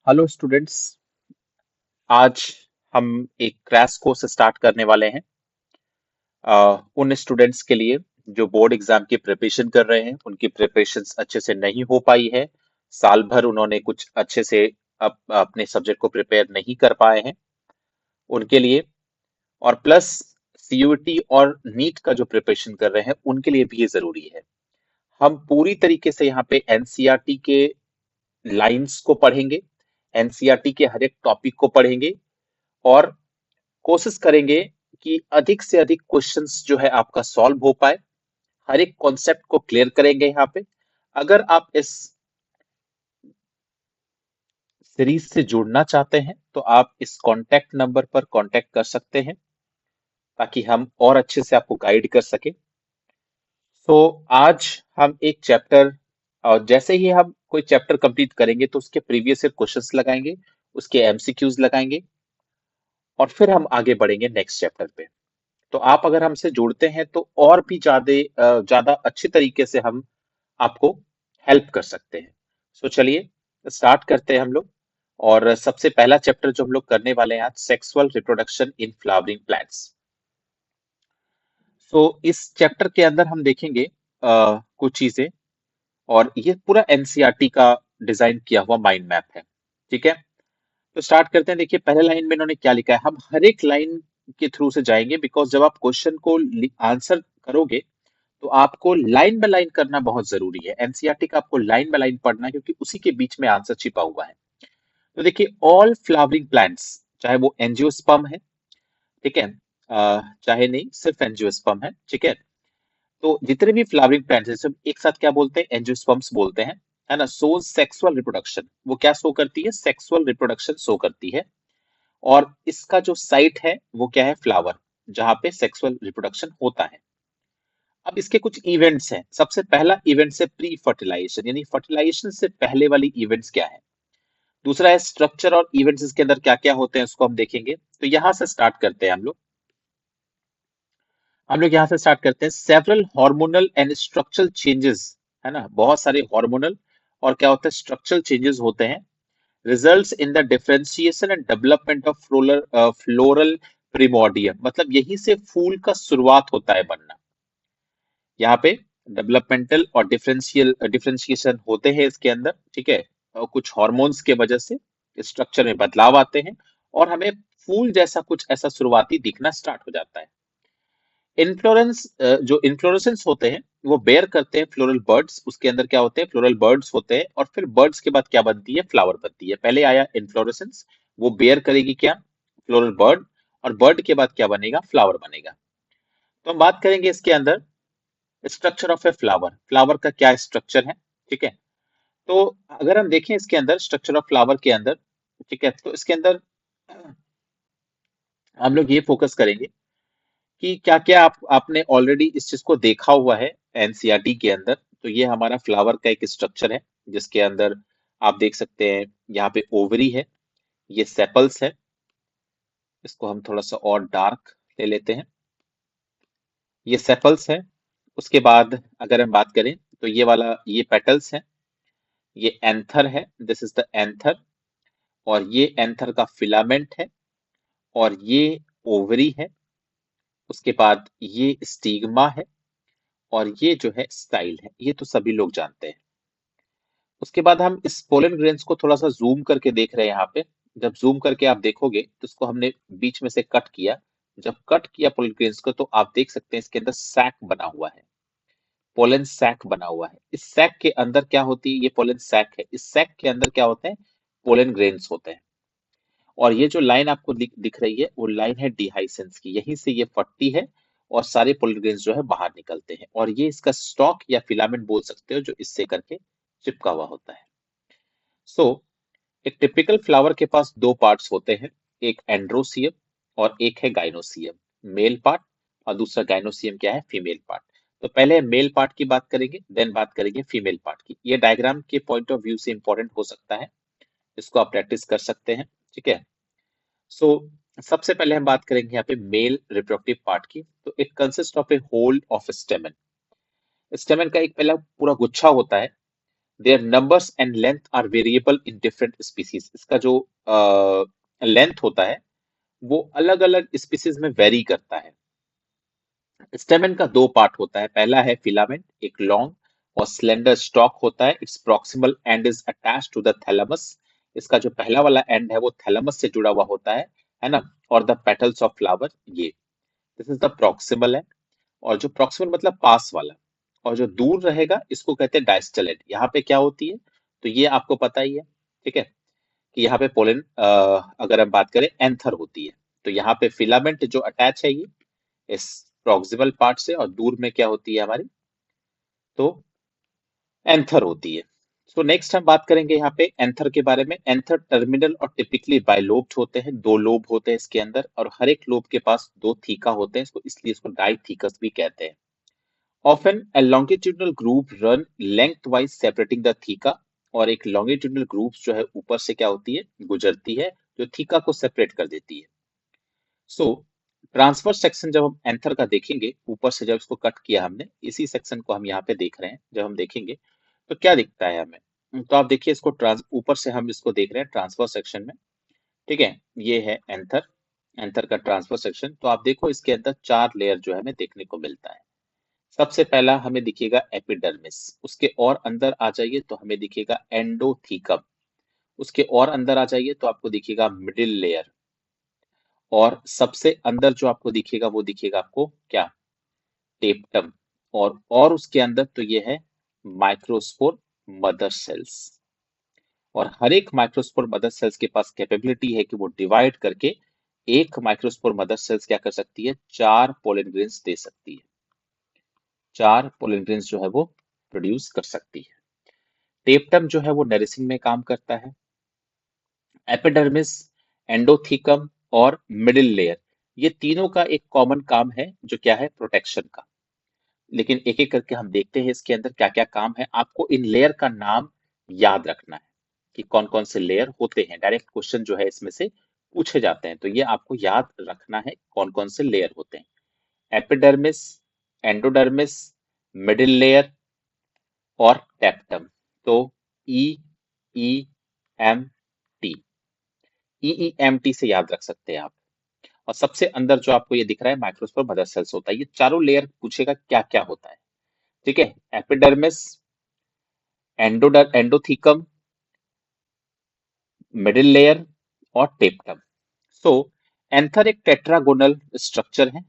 Hello students. आज हम एक क्रैश कोर्स स्टार्ट करने वाले हैं उन स्टूडेंट्स के लिए जो बोर्ड एग्जाम की प्रिपरेशन कर रहे हैं। उनकी प्रिपरेशन अच्छे से नहीं हो पाई है। साल भर उन्होंने कुछ अच्छे से अपने सब्जेक्ट को प्रिपेयर नहीं कर पाए हैं उनके लिए। और प्लस सीयूईटी और नीट का जो प्रिपरेशन कर रहे हैं उनके लिए भी ये जरूरी है। हम पूरी तरीके से यहाँ पे एनसीईआरटी के लाइंस को पढ़ेंगे, एनसीईआरटी के हर एक टॉपिक को पढ़ेंगे और कोशिश करेंगे कि अधिक से अधिक क्वेश्चंस जो है आपका सॉल्व हो पाए। हर एक कॉन्सेप्ट को क्लियर करेंगे यहाँ पे। अगर आप इस सीरीज से जुड़ना चाहते हैं तो आप इस कांटेक्ट नंबर पर कांटेक्ट कर सकते हैं ताकि हम और अच्छे से आपको गाइड कर सके। तो आज हम एक चैप्टर, और जैसे ही हम कोई चैप्टर कंप्लीट करेंगे तो उसके प्रीवियस ईयर क्वेश्चंस लगाएंगे, उसके एमसीक्यूज लगाएंगे और फिर हम आगे बढ़ेंगे नेक्स्ट चैप्टर पे। तो आप अगर हमसे जुड़ते हैं तो और भी ज्यादा अच्छे तरीके से हम आपको हेल्प कर सकते हैं। सो चलिए स्टार्ट करते हैं हम लोग। और सबसे पहला चैप्टर जो हम लोग करने वाले हैं आज, sexual reproduction in flowering plants. So इस चैप्टर के अंदर हम देखेंगे कुछ चीजें, और ये पूरा एनसीईआरटी का डिजाइन किया हुआ माइंड मैप है। ठीक है, तो स्टार्ट करते हैं। देखिए पहले लाइन में इन्होंने क्या लिखा है, हम हर एक लाइन के थ्रू से जाएंगे बिकॉज जब आप क्वेश्चन को आंसर करोगे तो आपको लाइन बाय लाइन करना बहुत जरूरी है। एनसीईआरटी का आपको लाइन बाय लाइन पढ़ना है क्योंकि उसी के बीच में आंसर छिपा हुआ है। तो देखिए ऑल फ्लावरिंग प्लांट्स, चाहे वो एंजियोस्पर्म है, ठीक है, चाहे नहीं सिर्फ एंजियोस्पर्म है, ठीक है। तो जितने भी फ्लावरिंग प्लांट्स हैं सब एक साथ क्या बोलते हैं, एंजियोस्पर्म्स बोलते हैं, है ना। सोज सेक्सुअल रिप्रोडक्शन, वो क्या शो करती है, सेक्सुअल रिप्रोडक्शन शो करती है। और इसका जो साइट है वो क्या है, फ्लावर, जहां पे सेक्सुअल रिप्रोडक्शन होता है। अब इसके कुछ इवेंट्स हैं। सबसे पहला इवेंट है प्री फर्टिलाइजेशन, यानी फर्टिलाइजेशन से पहले वाली इवेंट्स क्या है। दूसरा है स्ट्रक्चर और इवेंट्स, इसके अंदर क्या क्या होते हैं उसको हम देखेंगे। तो यहां से स्टार्ट करते हैं हम लोग यहां से स्टार्ट करते हैं। Several hormonal and structural changes, है ना, बहुत सारे हार्मोनल और क्या होता है, स्ट्रक्चरल चेंजेस होते हैं। Results in the differentiation and development of floral primordium, मतलब यहीं से फूल का शुरुआत होता है बनना। यहाँ पे डेवलपमेंटल और डिफरेंशिएशन होते हैं इसके अंदर, ठीक है। और कुछ हॉर्मोन्स के वजह से स्ट्रक्चर में बदलाव आते हैं और हमें फूल जैसा कुछ ऐसा शुरुआती दिखना स्टार्ट हो जाता है। इन्फ्लोरेंस, जो इन्फ्लोरेसेंस होते हैं वो बेयर करते हैं फ्लोरल बर्ड्स। उसके अंदर क्या होते हैं, फ्लोरल बर्ड्स होते हैं और फिर बर्ड्स के बाद क्या बनती है, फ्लावर बनती है। पहले आया इन्फ्लोरेसेंस, वो बेयर करेगी क्या, फ्लोरल बर्ड, और बर्ड के बाद क्या बनेगा, फ्लावर बनेगा। तो हम बात करेंगे इसके अंदर structure of a flower, flower का क्या स्ट्रक्चर है, ठीक है। तो अगर हम देखें इसके अंदर स्ट्रक्चर ऑफ फ्लावर के अंदर, ठीक है, तो इसके अंदर हम लोग ये फोकस करेंगे कि क्या क्या आपने ऑलरेडी इस चीज को देखा हुआ है एनसीईआरटी के अंदर। तो ये हमारा फ्लावर का एक स्ट्रक्चर है जिसके अंदर आप देख सकते हैं यहाँ पे ओवरी है, ये सेपल्स है। इसको हम थोड़ा सा और डार्क ले लेते हैं, ये सेपल्स है। उसके बाद अगर हम बात करें तो ये वाला, ये पेटल्स है, ये एंथर है, दिस इज द एंथर। और ये एंथर का फिलामेंट है और ये ओवरी है। उसके बाद ये स्टिग्मा है और ये जो है स्टाइल है, ये तो सभी लोग जानते हैं। उसके बाद हम इस पोलन ग्रेन्स को थोड़ा सा जूम करके देख रहे हैं यहाँ पे। जब जूम करके आप देखोगे तो इसको हमने बीच में से कट किया। जब कट किया पोलन ग्रेन्स को तो आप देख सकते हैं इसके अंदर सैक बना हुआ है, पोलन सैक बना हुआ है। इस सैक के अंदर क्या होती है, ये पोलन सैक है, इस सैक के अंदर क्या होते हैं, पोलन ग्रेन्स होते हैं। और ये जो लाइन आपको दिख रही है वो लाइन है डिहाइसेंस की, यहीं से ये फटती है और सारे पोलन ग्रेन्स जो है बाहर निकलते हैं। और ये इसका स्टॉक या फिलामेंट बोल सकते हो जो इससे करके चिपका हुआ होता है। सो एक टिपिकल फ्लावर के पास दो पार्ट्स होते हैं, एक एंड्रोसियम और एक है गाइनोसियम, मेल पार्ट। और दूसरा गाइनोसियम क्या है, फीमेल पार्ट। तो पहले मेल पार्ट की बात करेंगे, देन बात करेंगे फीमेल पार्ट की। ये डायग्राम के पॉइंट ऑफ व्यू से इंपॉर्टेंट हो सकता है, इसको आप प्रैक्टिस कर सकते हैं, ठीक है। सो सबसे पहले हम बात करेंगे यहाँ पे मेल रिप्रोडक्टिव पार्ट की। तो it consist of a whole of stamen. Stamen का एक पहला पूरा गुच्छा होता है, their numbers and length are variable in different species. इसका जो लेंथ होता है वो अलग अलग स्पीसीज में वेरी करता है। स्टेमन का दो पार्ट होता है, पहला है फिलामेंट, एक लॉन्ग और स्लेंडर स्टॉक होता है। Its proximal end is attached to the thalamus. इसका जो पहला वाला एंड है वो थैलेमस से जुड़ा हुआ होता है ना। और द पेटल्स ऑफ फ्लावर, ये this is the proximal and. और जो प्रॉक्सिमल मतलब पास वाला, और जो दूर रहेगा इसको कहते हैं डायस्टल एंड। यहाँ पे क्या होती है, तो ये आपको पता ही है, ठीक है, कि यहाँ पे पोलन अगर हम बात करें एंथर होती है। तो यहाँ पे फिलामेंट जो अटैच है ये इस प्रॉक्सिमल पार्ट से, और दूर में क्या होती है हमारी, तो एंथर होती है। सो नेक्स्ट हम बात करेंगे यहाँ पे एंथर के बारे में। एंथर टर्मिनल और टिपिकली बाइलोब्ड होते हैं, दो लोब होते हैं इसके अंदर, और हर एक लोब के पास दो थीका होते हैं, इसको इसलिए इसको डाइथीकस भी कहते हैं। Often a longitudinal groove run lengthwise separating the theca, और एक longitudinal groove जो है ऊपर से क्या होती है, गुजरती है, जो थीका को सेपरेट कर देती है। सो ट्रांसफर सेक्शन जब हम एंथर का देखेंगे, ऊपर से जब इसको कट किया हमने, इसी सेक्शन को हम यहाँ पे देख रहे हैं, जब हम देखेंगे तो क्या दिखता है हमें। तो आप देखिए इसको ऊपर से हम इसको देख रहे हैं ट्रांसफर सेक्शन में, ठीक है। ये है एंथर, एंथर का ट्रांसफर सेक्शन। तो आप देखो इसके अंदर चार लेयर जो है हमें देखने को मिलता है। सबसे पहला हमें दिखेगा एपिडर्मिस, उसके और अंदर आ जाइए तो हमें दिखेगा एंडोथीकम, उसके और अंदर आ जाइए तो आपको दिखेगा मिडिल लेयर, और सबसे अंदर जो आपको दिखेगा वो दिखेगा आपको क्या, टेप्टम, और उसके अंदर तो ये है माइक्रोस्पोर मदर सेल्स। और हर एक माइक्रोस्पोर मदर सेल्स के पास कैपेबिलिटी है कि वो डिवाइड करके एक माइक्रोस्पोर मदर सेल्स क्या कर सकती है, चार पोलन ग्रेन्स दे सकती है, चार पोलन ग्रेन्स जो है वो प्रोड्यूस कर सकती है। टेप्टम जो है वो नरिशिंग में काम करता है। एपिडर्मिस, एंडोथीकम और मिडिल लेयर, ये तीनों का एक कॉमन काम है जो क्या है, प्रोटेक्शन का। लेकिन एक एक करके हम देखते हैं इसके अंदर क्या क्या काम है। आपको इन लेयर का नाम याद रखना है कि कौन कौन से लेयर होते हैं। डायरेक्ट क्वेश्चन जो है इसमें से पूछे जाते हैं, तो ये आपको याद रखना है कौन कौन से लेयर होते हैं। एपिडर्मिस, एंडोडर्मिस, मिडिल लेयर और टेप्टम। तो ई ई एम टी, EEMT से याद रख सकते हैं आप। और सबसे अंदर जो आपको ये दिख रहा है माइक्रोस्पोर मदर सेल्स होता है। ये चारों लेयर पूछेगा क्या क्या होता है, ठीक है। एपिडर्मिस, एंडोथीकम, मिडिल लेयर और टेप्टम। सो एंथर एक टेट्रागोनल स्ट्रक्चर है,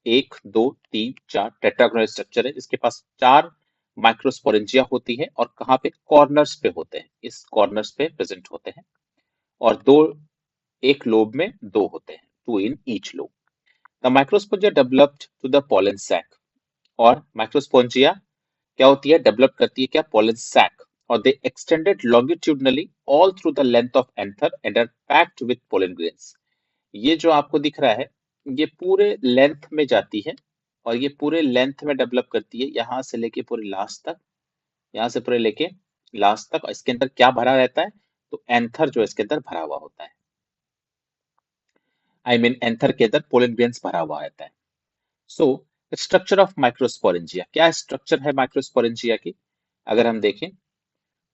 एक दो तीन चार टेट्रागोनल स्ट्रक्चर है। इसके पास चार माइक्रोस्पोरेंजिया होती है, और कहाँ पे, कॉर्नर्स पे होते हैं, इस कॉर्नर्स पे प्रेजेंट होते हैं। और दो, एक लोब में दो होते हैं, two in each lobe. The microsporangia developed to the pollen sac, और माइक्रोस्पोंजिया क्या होती है, डेवलप करती है क्या, पोलन सैक। और they extended longitudinally all through the length of anther and are packed with pollen grains. ये जो आपको दिख रहा है ये पूरे लेंथ में जाती है, और ये पूरे लेंथ में डेवलप करती है, यहाँ से लेके पूरे लास्ट तक, यहाँ से पूरे लेके लास्ट तक। और इसके अंदर क्या भरा रहता है, तो एंथर जो इसके अंदर भरा हुआ होता है, आई मीन एंथर के अंदर पोलन ग्रेन्स भरा हुआ रहता है। सो स्ट्रक्चर ऑफ माइक्रोस्पोरेंजिया, क्या स्ट्रक्चर है माइक्रोस्पोरेंजिया की, अगर हम देखें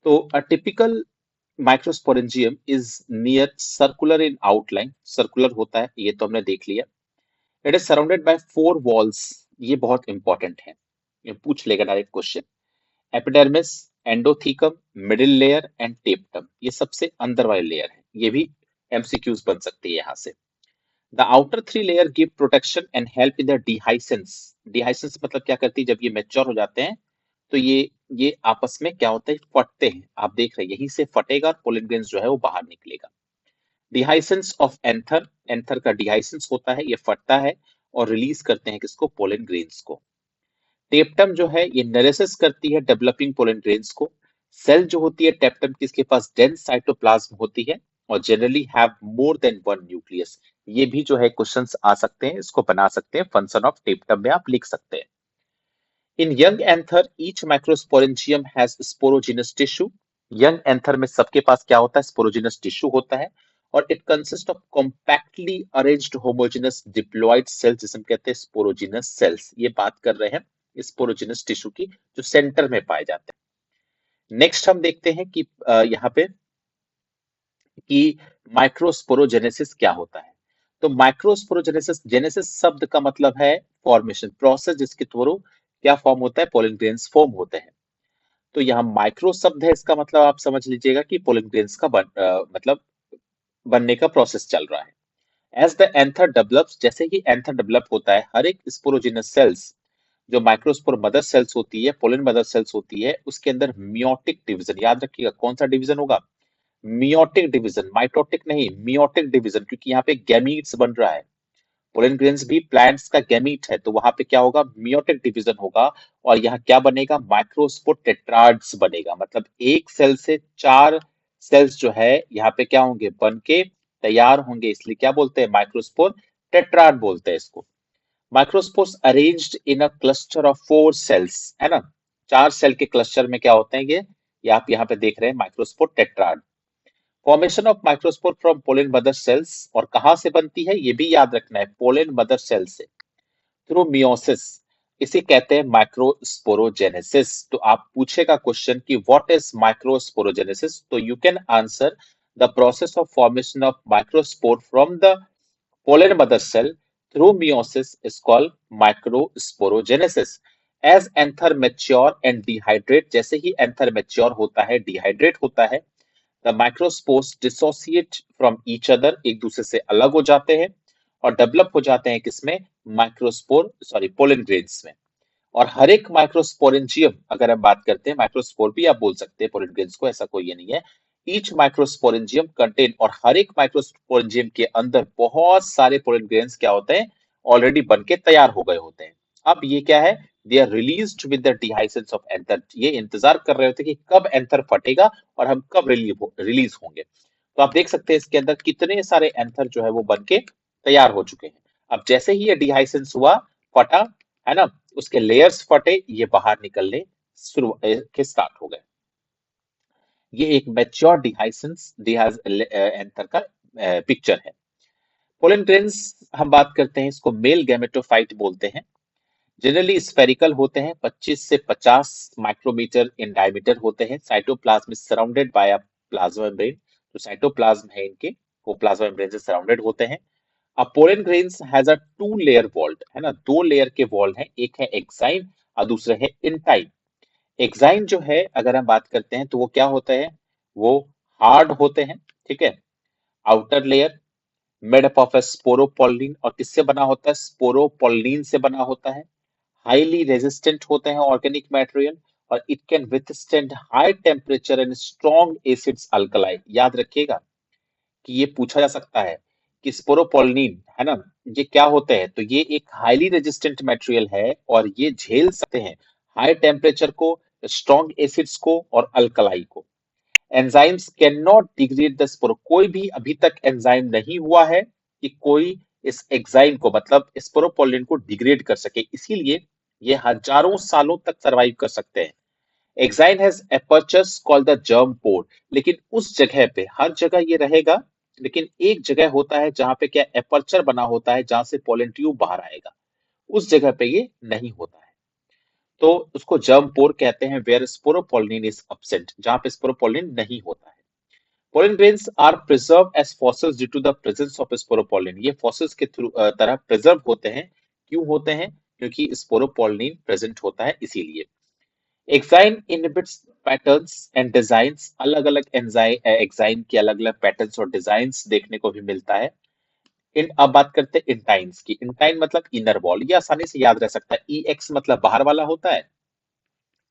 तो a typical microsporangium is near circular in outline, circular होता है, ये तो हमने देख लिया। It is surrounded by four walls, ये बहुत इंपॉर्टेंट है, ये पूछ लेगा direct question. Epidermis, endothecium, middle layer and tapetum, ये सबसे अंदर वाले लेयर है, ये भी एमसीक्यूज बन सकते हैं यहाँ से। The outer three layer give protection and help in the dehiscence. Dehiscence मतलब क्या करती है, जब ये मैच्योर हो जाते हैं तो ये आपस में क्या होता है, फटते हैं। आप देख रहे हैं यहीं से फटेगा और पोलन ग्रेन्स जो है वो बाहर निकलेगा। डिहाइसेंस ऑफ एंथर, एंथर का डिहाइसेंस होता है, ये फटता है और रिलीज करते हैं किसको, पोलन ग्रेन्स को। टेप्टम जो है ये नरेसिस करती है डेवलपिंग पोलन ग्रेन्स को। सेल जो होती है टेप्टम की, इसके पास डेंस साइटोप्लाज्म होती है और generally have more than one nucleus. ये भी जो है क्वेश्चंस आ सकते हैं, इसको बना सकते हैं, फंक्शन ऑफ टेप्टम में आप लिख सकते हैं। In young anther each microsporangium has sporogenous tissue. Young anther में सबके पास क्या होता है, स्पोरोजिनस टिश्यू होता है। और it consist of compactly arranged homogeneous diploid sales, जिसे हम कहते हैं स्पोरोजिनस सेल्स। ये बात कर रहे हैं स्पोरोजिनस टिश्यू की, जो सेंटर में पाए जाते हैं। नेक्स्ट हम देखते हैं कि यहाँ पे कि माइक्रोस्पोरोजेनेसिस क्या होता है। तो माइक्रोस्पोरोजेनेसिस, जेनेसिस शब्द का मतलब है फॉर्मेशन, प्रोसेस जिसके थ्रू क्या फॉर्म होता है, पोलन ग्रेन्स फॉर्म होते हैं। तो यहाँ माइक्रो शब्द है, इसका मतलब आप समझ लीजिएगा कि पोलन ग्रेन्स का मतलब बनने का प्रोसेस चल रहा है। एज द एंथर डेवलप्स, जैसे ही एंथर डेवलप होता है, हर एक स्पोरोजिनस सेल्स जो माइक्रोस्पोर मदर सेल्स होती है, पोलन मदर सेल्स होती है, उसके अंदर मियोटिक डिवीजन, याद रखिएगा कौन सा डिवीजन होगा, मियोटिक डिवीजन, माइटोटिक नहीं, मियोटिक डिवीजन, क्योंकि यहाँ पे गैमीट्स बन रहा है। पोलन ग्रेन्स भी प्लांट्स का गैमीट है, तो वहां पे क्या होगा, मियोटिक डिवीजन होगा। और यहाँ क्या बनेगा, माइक्रोस्पोर टेट्राड्स बनेगा, मतलब एक सेल से चार सेल्स जो है यहाँ पे क्या होंगे, बन के तैयार होंगे, इसलिए क्या बोलते हैं, माइक्रोस्पोर टेट्राड बोलते हैं इसको। Microspores arranged in a cluster of 4 cells, है ना, 4 सेल के क्लस्टर में क्या होते हैं ये आप यहाँ पे देख रहे हैं, microspore tetrad. Formation of microspore from pollen mother cells, और कहां से बनती है ये भी याद रखना है, पोलन मदर सेल से, थ्रू मियोसिस, इसे कहते हैं माइक्रोस्पोरोजेनेसिस। तो आप पूछेगा क्वेश्चन कि व्हाट इज माइक्रोस्पोरोजेनेसिस, तो you can answer the process of formation of microspore from the pollen mother cell through meiosis is called microsporogenesis. As anther mature and dehydrate, जैसे ही एंथर मैच्योर होता है, dehydrate होता है, the microspores dissociate from each other, एक दूसरे से अलग हो जाते हैं और डेवलप हो जाते हैं किसमें, माइक्रोस्पोर सॉरी पोलन ग्रेन्स में। और हर एक माइक्रोस्पोरेंजियम, अगर हम बात करते हैं, माइक्रोस्पोर भी आप बोल सकते हैं पोलन ग्रेन्स को, ऐसा कोई ये नहीं है। ईच माइक्रोस्पोरेंजियम कंटेन, और हर एक माइक्रोस्पोरेंजियम के अंदर बहुत सारे पोलन ग्रेन्स क्या होते हैं, ऑलरेडी बन के तैयार हो गए होते हैं। अब ये क्या है, they are released with the dehiscence of anther, ये इंतजार कर रहे होते हैं कि कब एंथर फटेगा और हम कब रिलीज होंगे। तो आप देख सकते हैं इसके अंदर कितने सारे एंथर जो है वो बन के तैयार हो चुके हैं। अब जैसे ही ये डिहाइसेंस हुआ, फटा, है ना, उसके लेयर्स फटे, ये बाहर निकलने शुरू के स्टार्ट हो गए। ये एक मैच्योर डिहाइसेंस एंथर का पिक्चर है। पोलन ग्रेन्स हम बात करते हैं, इसको मेल गैमेटोफाइट बोलते हैं। जनरली स्फेरिकल होते हैं, 25 से 50 माइक्रोमीटर इन डायमीटर होते हैं। Cytoplasm is surrounded bye a plasma membrane, तो साइटोप्लाज्म है इनके, वो प्लाज्मा मेम्ब्रेन से सराउंडेड होते हैं। अब pollen grains has a 2 layer wall, है ना, 2 लेयर के वॉल हैं, एक है एक्साइन और दूसरे है इंटाइन। एक्साइन जो है अगर हम बात करते हैं तो वो क्या होता है, वो हार्ड होते हैं, ठीक है, outer layer made up of sporopollenin, और किससे बना होता है, स्पोरोपोलिन से बना होता है। हाईली रेजिस्टेंट होते हैं ऑर्गेनिक मटेरियल, और it can withstand high temperature and strong acids alkali. याद रखिएगा कि ये पूछा जा सकता है कि स्पोरोपोलिन, है ना, ये क्या होते हैं, तो ये एक हाईली रेजिस्टेंट मटेरियल है और ये झेल सकते हैं हाई टेम्परेचर को, स्ट्रॉन्ग एसिड्स को और अल्कलाई को। Enzymes can not degrade the sporo, कोई भी अभी तक एंजाइम नहीं हुआ है कि कोई इस एंजाइम को, मतलब स्पोरोपोलिन को डिग्रेड कर सके, इसीलिए ये हजारों सालों तक सरवाइव कर सकते हैं। Exine has apertures called the germ pore, लेकिन उस जगह पे, हर जगह ये रहेगा, लेकिन एक जगह होता है जहां पे क्या एपर्चर बना होता है, जहां से पोलन ट्यूब बाहर आएगा, उस जगह पे ये नहीं होता है, तो उसको जर्म पोर कहते हैं, वेयर स्पोरोपोलिन इज एब्सेंट, जहां पे स्पोरोपोलिन नहीं होता है। Pollen grains are preserve as fossils due to the presence of sporopollenin, ये फॉसिल्स के थ्रू तरह प्रिजर्व होते हैं, क्यों होते हैं, क्योंकि स्पोरोपोलिन प्रेजेंट होता है इसीलिए। Exine inhibits patterns and designs, अलग अलग एक्साइन के अलग अलग पैटर्न्स और डिजाइन्स देखने को भी मिलता है। इन अब बात करते हैं इंटाइन्स की। इंटाइन मतलब इनर वॉल, ये आसानी से याद रह सकता है, ई एक्स मतलब बाहर वाला होता है,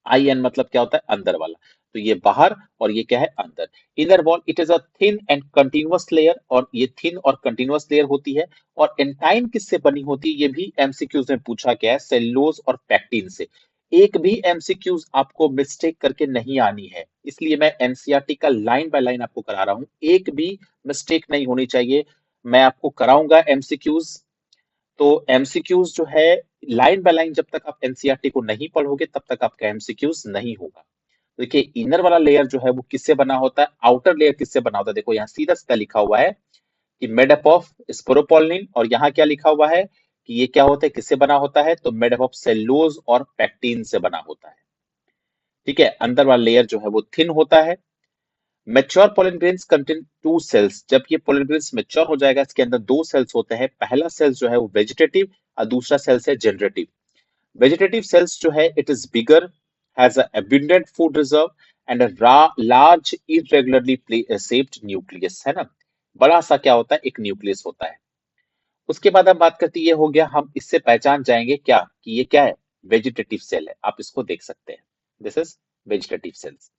आई एन मतलब क्या होता है, अंदर वाला, तो ये बाहर और ये क्या है, अंदर। Inner wall, it is a thin and continuous layer, और ये थिन और कंटिन्यूअस लेयर होती है। और एंटाइन किससे बनी होती है, ये भी एमसीक्यूज में पूछा गया है, सेल्यूलोज और पैक्टिन से। एक भी एमसीक्यूज आपको मिस्टेक करके नहीं आनी है, इसलिए मैं एनसीईआरटी का लाइन बाय लाइन आपको करा रहा हूं, एक भी मिस्टेक नहीं होनी चाहिए। मैं आपको कराऊंगा एमसीक्यूज, तो एमसीक्यूज जो है लाइन बाय लाइन, जब तक आप एनसीईआरटी को नहीं पढ़ोगे तब तक आपका एमसीक्यूज नहीं होगा। देखिए इनर वाला लेयर जो है वो किससे बना होता है, आउटर लेयर किससे बना होता है, देखो यहाँ सीधा सीधा लिखा हुआ है कि मेड अप ऑफ स्पोरोपोलिन, और यहाँ क्या लिखा हुआ है कि ये क्या होता है, किससे बना होता है, तो मेड अप ऑफ सेल्यूलोज और पैक्टिन से बना होता है। ठीक है, अंदर वाला लेयर जो है वो थिन होता है। Mature pollen grains contain two cells, जब ये पोलन ग्रेन्स मेच्योर हो जाएगा इसके अंदर दो सेल्स होते हैं, पहला सेल्स जो है वो वेजिटेटिव और दूसरा सेल्स है जनरेटिव। वेजिटेटिव सेल्स जो है it is bigger, has a abundant food reserve and a large irregularly shaped nucleus, है ना, बड़ा सा क्या होता है, एक न्यूक्लियस होता है। उसके बाद हम बात करते हैं, ये हो गया, हम इससे पहचान जाएंगे क्या कि ये क्या है, वेजिटेटिव सेल है, आप इसको देख सकते हैं, दिस इज वेजिटेटिव सेल्स।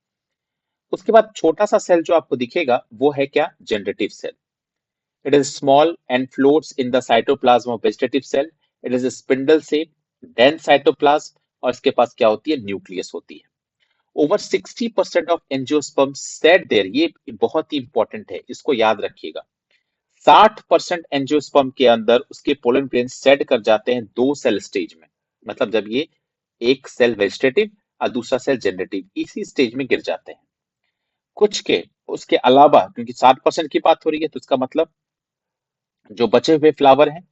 उसके बाद छोटा सा सेल जो आपको दिखेगा वो है क्या, generative cell. It is small and floats in the cytoplasm of vegetative cell. It is spindle shape, dense cytoplasm, और इसके पास क्या होती है, न्यूक्लियस होती है। Over 60% of angiosperm shed their, ये बहुत ही इंपॉर्टेंट है, इसको याद रखिएगा। 60% एंजियोस्पर्म के अंदर उसके पोलन ग्रेन्स सेट कर जाते हैं दो सेल स्टेज में, मतलब जब ये एक सेल वेजिटेटिव और दूसरा सेल जनरेटिव इसी स्टेज में गिर जाते हैं। कुछ के उसके अलावा, क्योंकि 60% की बात हो रही है तो इसका मतलब जो बचे हुए फ्लावर हैं,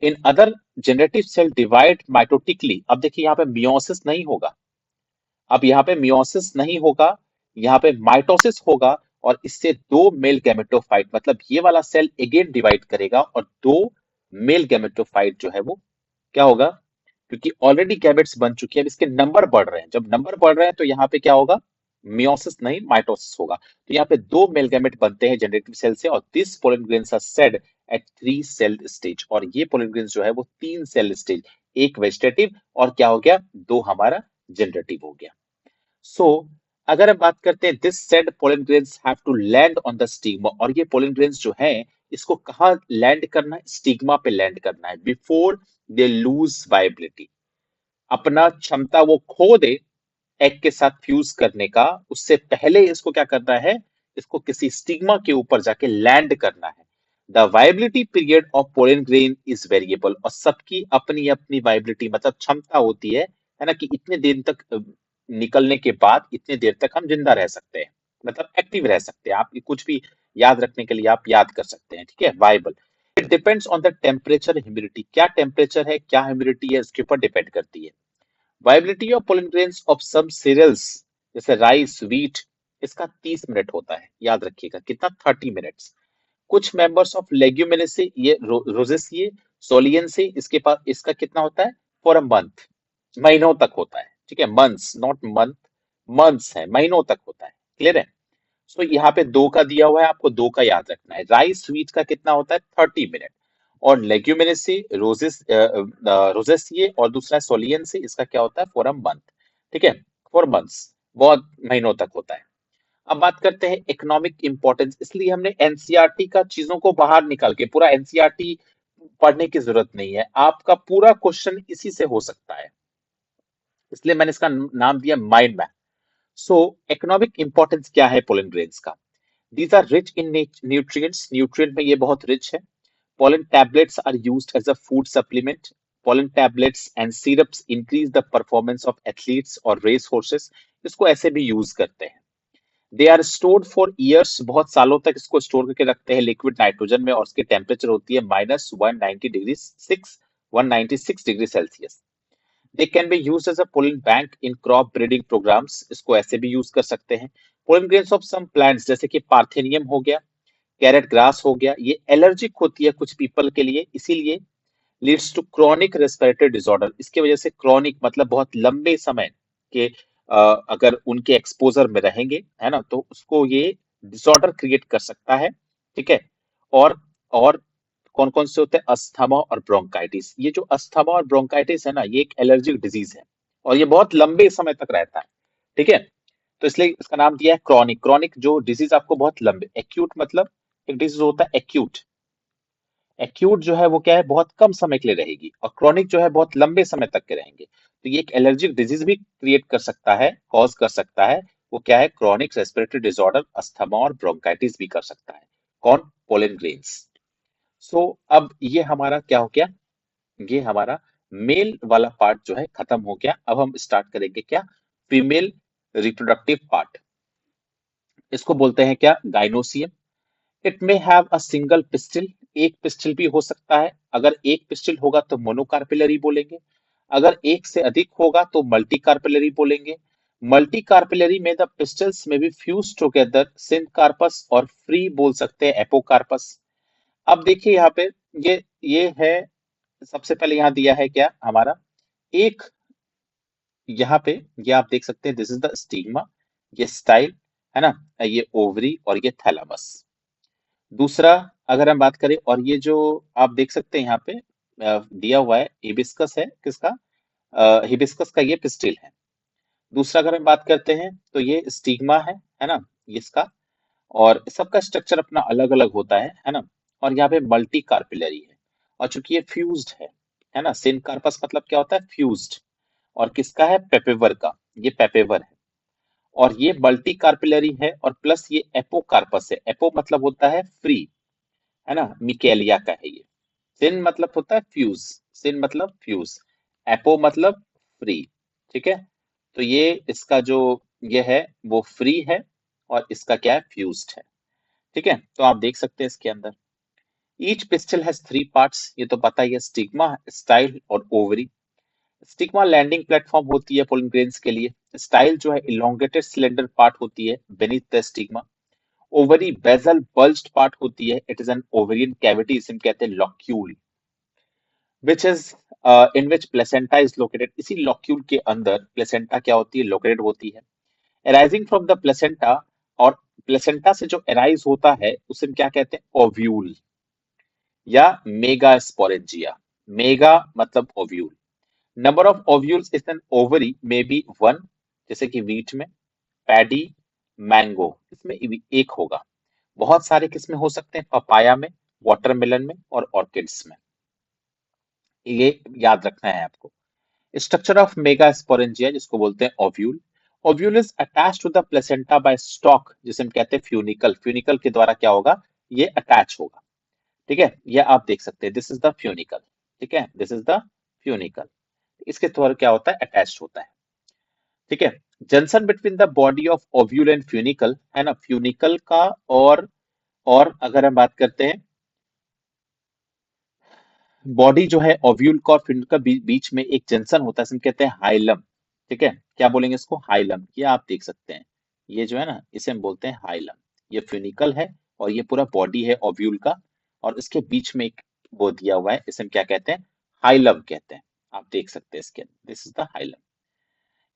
in other generative cell divide mitotically. अब देखिए यहाँ पे मियोसिस नहीं होगा, अब यहाँ पे मियोसिस नहीं होगा, यहाँ पे माइटोसिस होगा, और इससे दो मेल गैमेटोफाइट, मतलब ये वाला सेल अगेन डिवाइड करेगा और दो मेल गैमेटोफाइट जो है वो क्या होगा, क्योंकि ऑलरेडी गैमेट्स बन चुके हैं, अब इसके नंबर बढ़ रहे हैं, जब नंबर बढ़ रहे हैं तो यहाँ पे क्या होगा, मियोसिस नहीं माइटोसिस होगा। तो यहाँ पे दो मेल गैमेट बनते हैं जनरेटिव सेल से, और this pollen grains are shed at 3 cell stage, और ये पोलन ग्रेन्स जो है वो 3 सेल स्टेज, एक वेजिटेटिव और क्या हो गया, दो हमारा जनरेटिव हो गया। सो अगर हम बात करते हैं, this shed pollen grains have to land on the stigma, और ये पोलन ग्रेन्स जो है इसको कहाँ लैंड करना है, स्टिग्मा पे लैंड करना है, बिफोर दे लूज वाइबिलिटी, अपना क्षमता वो खो दे एग के साथ फ्यूज करने का, उससे पहले इसको क्या करना है, इसको किसी स्टिग्मा के ऊपर जाके लैंड करना है। The viability period of pollen grain is variable, और सबकी अपनी अपनी वाइबिलिटी मतलब क्षमता होती है ना, कि इतने दिन तक निकलने के बाद इतने देर तक हम जिंदा रह सकते हैं, मतलब एक्टिव रह सकते हैं, आप कुछ भी याद रखने के लिए आप याद कर सकते हैं, ठीक है, viable. It depends on the temperature humidity, क्या टेम्परेचर है क्या ह्यूमिडिटी है इसके ऊपर डिपेंड करती है। Viability of pollen grains of some cereals जैसे राइस व्हीट, इसका 30 मिनट होता है, याद रखिएगा कितना, 30 मिनट्स। कुछ मेंबर्स ऑफ लेग्यूमिनेसी, ये रोजेसिए सोलियंसी, इसके पास इसका कितना होता है, फॉर अ मंथ, महीनों तक होता है, ठीक है, मंथ्स नॉट मंथ, मंथ्स है, महीनों तक होता है, क्लियर है। सो यहाँ पे दो का दिया हुआ है, आपको दो का याद रखना है। राइस स्वीट का कितना होता है, 30 मिनट, और लेग्यूमिनेसी रोजेसिए और दूसरा सोलियंसी, इसका क्या होता है, फॉर अ मंथ, ठीक है, फॉर मंथ्स, बहुत महीनों तक होता है। अब बात करते हैं इकोनॉमिक इंपॉर्टेंस, इसलिए हमने एनसीईआरटी का चीजों को बाहर निकाल के, पूरा एनसीईआरटी पढ़ने की जरूरत नहीं है, आपका पूरा क्वेश्चन इसी से हो सकता है, इसलिए मैंने इसका नाम दिया mind map. So economic importance क्या है पोलन ग्रेन्स का, these are rich in nutrients, nutrient में ये बहुत रिच है। Pollen tablets are used as a food supplement. Pollen tablets and syrups increase the performance of athletes और race horses, इसको ऐसे भी यूज करते हैं। They are stored for years, बहुत सालों तक इसको स्टोर करके रखते हैं लिक्विड नाइट्रोजन में, और उसकी टेम्परेचर होती है -196 degree Celsius. They can be used as a pollen bank in crop breeding programmes, इसको ऐसे भी यूज कर सकते हैं। Pollen grains of some plants जैसे कि पार्थेनियम हो गया, कैरेट ग्रास हो गया, ये एलर्जिक होती है कुछ पीपल के लिए, इसीलिए leads to chronic respiratory disorder, इसकी वजह से क्रॉनिक मतलब बहुत लंबे समय के अगर उनके एक्सपोजर में रहेंगे, है ना, तो उसको ये डिसऑर्डर क्रिएट कर सकता है, ठीक है। और कौन कौन से होते हैं, अस्थमा और ब्रोंकाइटिस, ये जो अस्थमा और ब्रोंकाइटिस है ना, ये एक एलर्जिक डिजीज है, और ये बहुत लंबे समय तक रहता है, ठीक है। तो इसलिए इसका नाम दिया है क्रॉनिक। क्रॉनिक जो डिजीज आपको बहुत लंबे, एक्यूट मतलब एक डिजीज होता है एक्यूट, एक्यूट जो है वो क्या है, बहुत कम समय के लिए रहेगी, और क्रॉनिक जो है बहुत लंबे समय तक के रहेंगे, तो ये एक एलर्जिक डिजीज भी क्रिएट कर सकता है, कॉज कर सकता है, वो क्या है, क्रॉनिक रेस्पिरेटरी डिसऑर्डर, अस्थमा और ब्रोंकाइटिस भी कर सकता है, कौन, पोलन ग्रेन्स। सो अब ये हमारा क्या हो गया, ये हमारा मेल वाला पार्ट जो है खत्म हो गया। अब हम स्टार्ट करेंगे क्या, फीमेल रिप्रोडक्टिव पार्ट, इसको बोलते हैं क्या, gynoecium. It may have a single pistil, एक पिस्टिल भी हो सकता है, अगर एक पिस्टिल होगा तो मोनोकार्पिलरी बोलेंगे, अगर एक से अधिक होगा तो मल्टी कार्पिलरी बोलेंगे। मल्टी कार्पिलरी में द पिस्टल्स में बी फ्यूज टुगेदर सिनकार्पस और फ्री बोल सकते हैं एपोकार्पस। अब देखिए यहाँ पे ये है, सबसे पहले यहाँ दिया है क्या हमारा एक, यहाँ पे ये आप देख सकते हैं, दिस इज द स्टिग्मा, ये स्टाइल है ना, ये ओवरी और ये थैलामस। दूसरा अगर हम बात करें, और ये जो आप देख सकते हैं यहाँ पे दिया हुआ है हिबिस्कस है किसका, हिबिस्कस का ये पिस्टिल है। दूसरा अगर हम बात करते हैं तो ये स्टिग्मा है ना, ये इसका, और सबका स्ट्रक्चर अपना अलग अलग होता है ना। और यहाँ पे मल्टी कार्पिलरी है, और चूंकि ये फ्यूज्ड है ना, सिनकार्पस मतलब क्या होता है फ्यूज्ड, और किसका है पेपेवर का, ये पेपेवर है। और ये मल्टी कार्पिलरी है और प्लस ये एपोकार्पस है, एपो मतलब होता है फ्री, है ना, मिकेलिया का है ये। सिन मतलब होता है फ्यूज, सिन मतलब फ्यूज, एपो मतलब फ्री, ठीक है। तो ये इसका जो ये है वो फ्री है, और इसका क्या है फ्यूज्ड है, ठीक है। तो आप देख सकते हैं इसके अंदर each pistol has three parts, ये तो पता ही है, स्टिग्मा, स्टाइल और ओवरी। स्टिग्मा लैंडिंग प्लेटफॉर्म होती है पोलन ग्रेन्स के लिए। स्टाइल जो है इलोंगेटेड सिलेंडर पार्ट होती है beneath the stigma. Ovary basal bulged part होती है, it is an ovarian cavity, इसे हम कहते हैं locule, which is in which placenta is located, इसी लॉक्यूल के अंदर प्लेसेंटा क्या होती है लोकेटेड होती है। अराइजिंग फ्रॉम द प्लेसेंटा, और प्लेसेंटा से जो अराइज होता है उसे हम क्या कहते हैं ओव्यूल या मेगा स्पोरेंजिया। मेगा मतलब ovule. Number of ovules is an ovary may be one, जैसे कि वीट में, पैडी, मैंगो, इसमें एक होगा। बहुत सारे किस्में हो सकते हैं, पपाया में, वाटरमेलन में और ऑर्किड्स में, ये याद रखना है आपको। स्ट्रक्चर ऑफ मेगा स्पोरेंजिया जिसको बोलते हैं ovule. Ovule is attached to the placenta by stalk, जिसे हम कहते हैं फ्यूनिकल, फ्यूनिकल के द्वारा क्या होगा ये अटैच होगा, ठीक है। ये आप देख सकते हैं, दिस इज द फ्यूनिकल, ठीक है, दिस इज द फ्यूनिकल, इसके द्वारा क्या होता है अटैच्ड होता है, ठीक है। Junction between the body of ovule and funicle, है ना, फ्यूनिकल का, और अगर हम बात करते हैं बॉडी जो है ओव्यूल का और फ्यूनिकल का बीच में एक जंक्शन होता है, इसमें कहते हैं हाइलम, ठीक है, क्या बोलेंगे इसको हाइलम, ये आप देख सकते हैं, ये जो है ना इसे हम बोलते हैं हाइलम। ये फ्यूनिकल है और ये पूरा बॉडी है ओव्यूल का, और इसके बीच में एक वो दिया हुआ है, इसे हम क्या कहते हैं हाइलम कहते हैं। आप देख सकते हैं इसके, this is the hilum.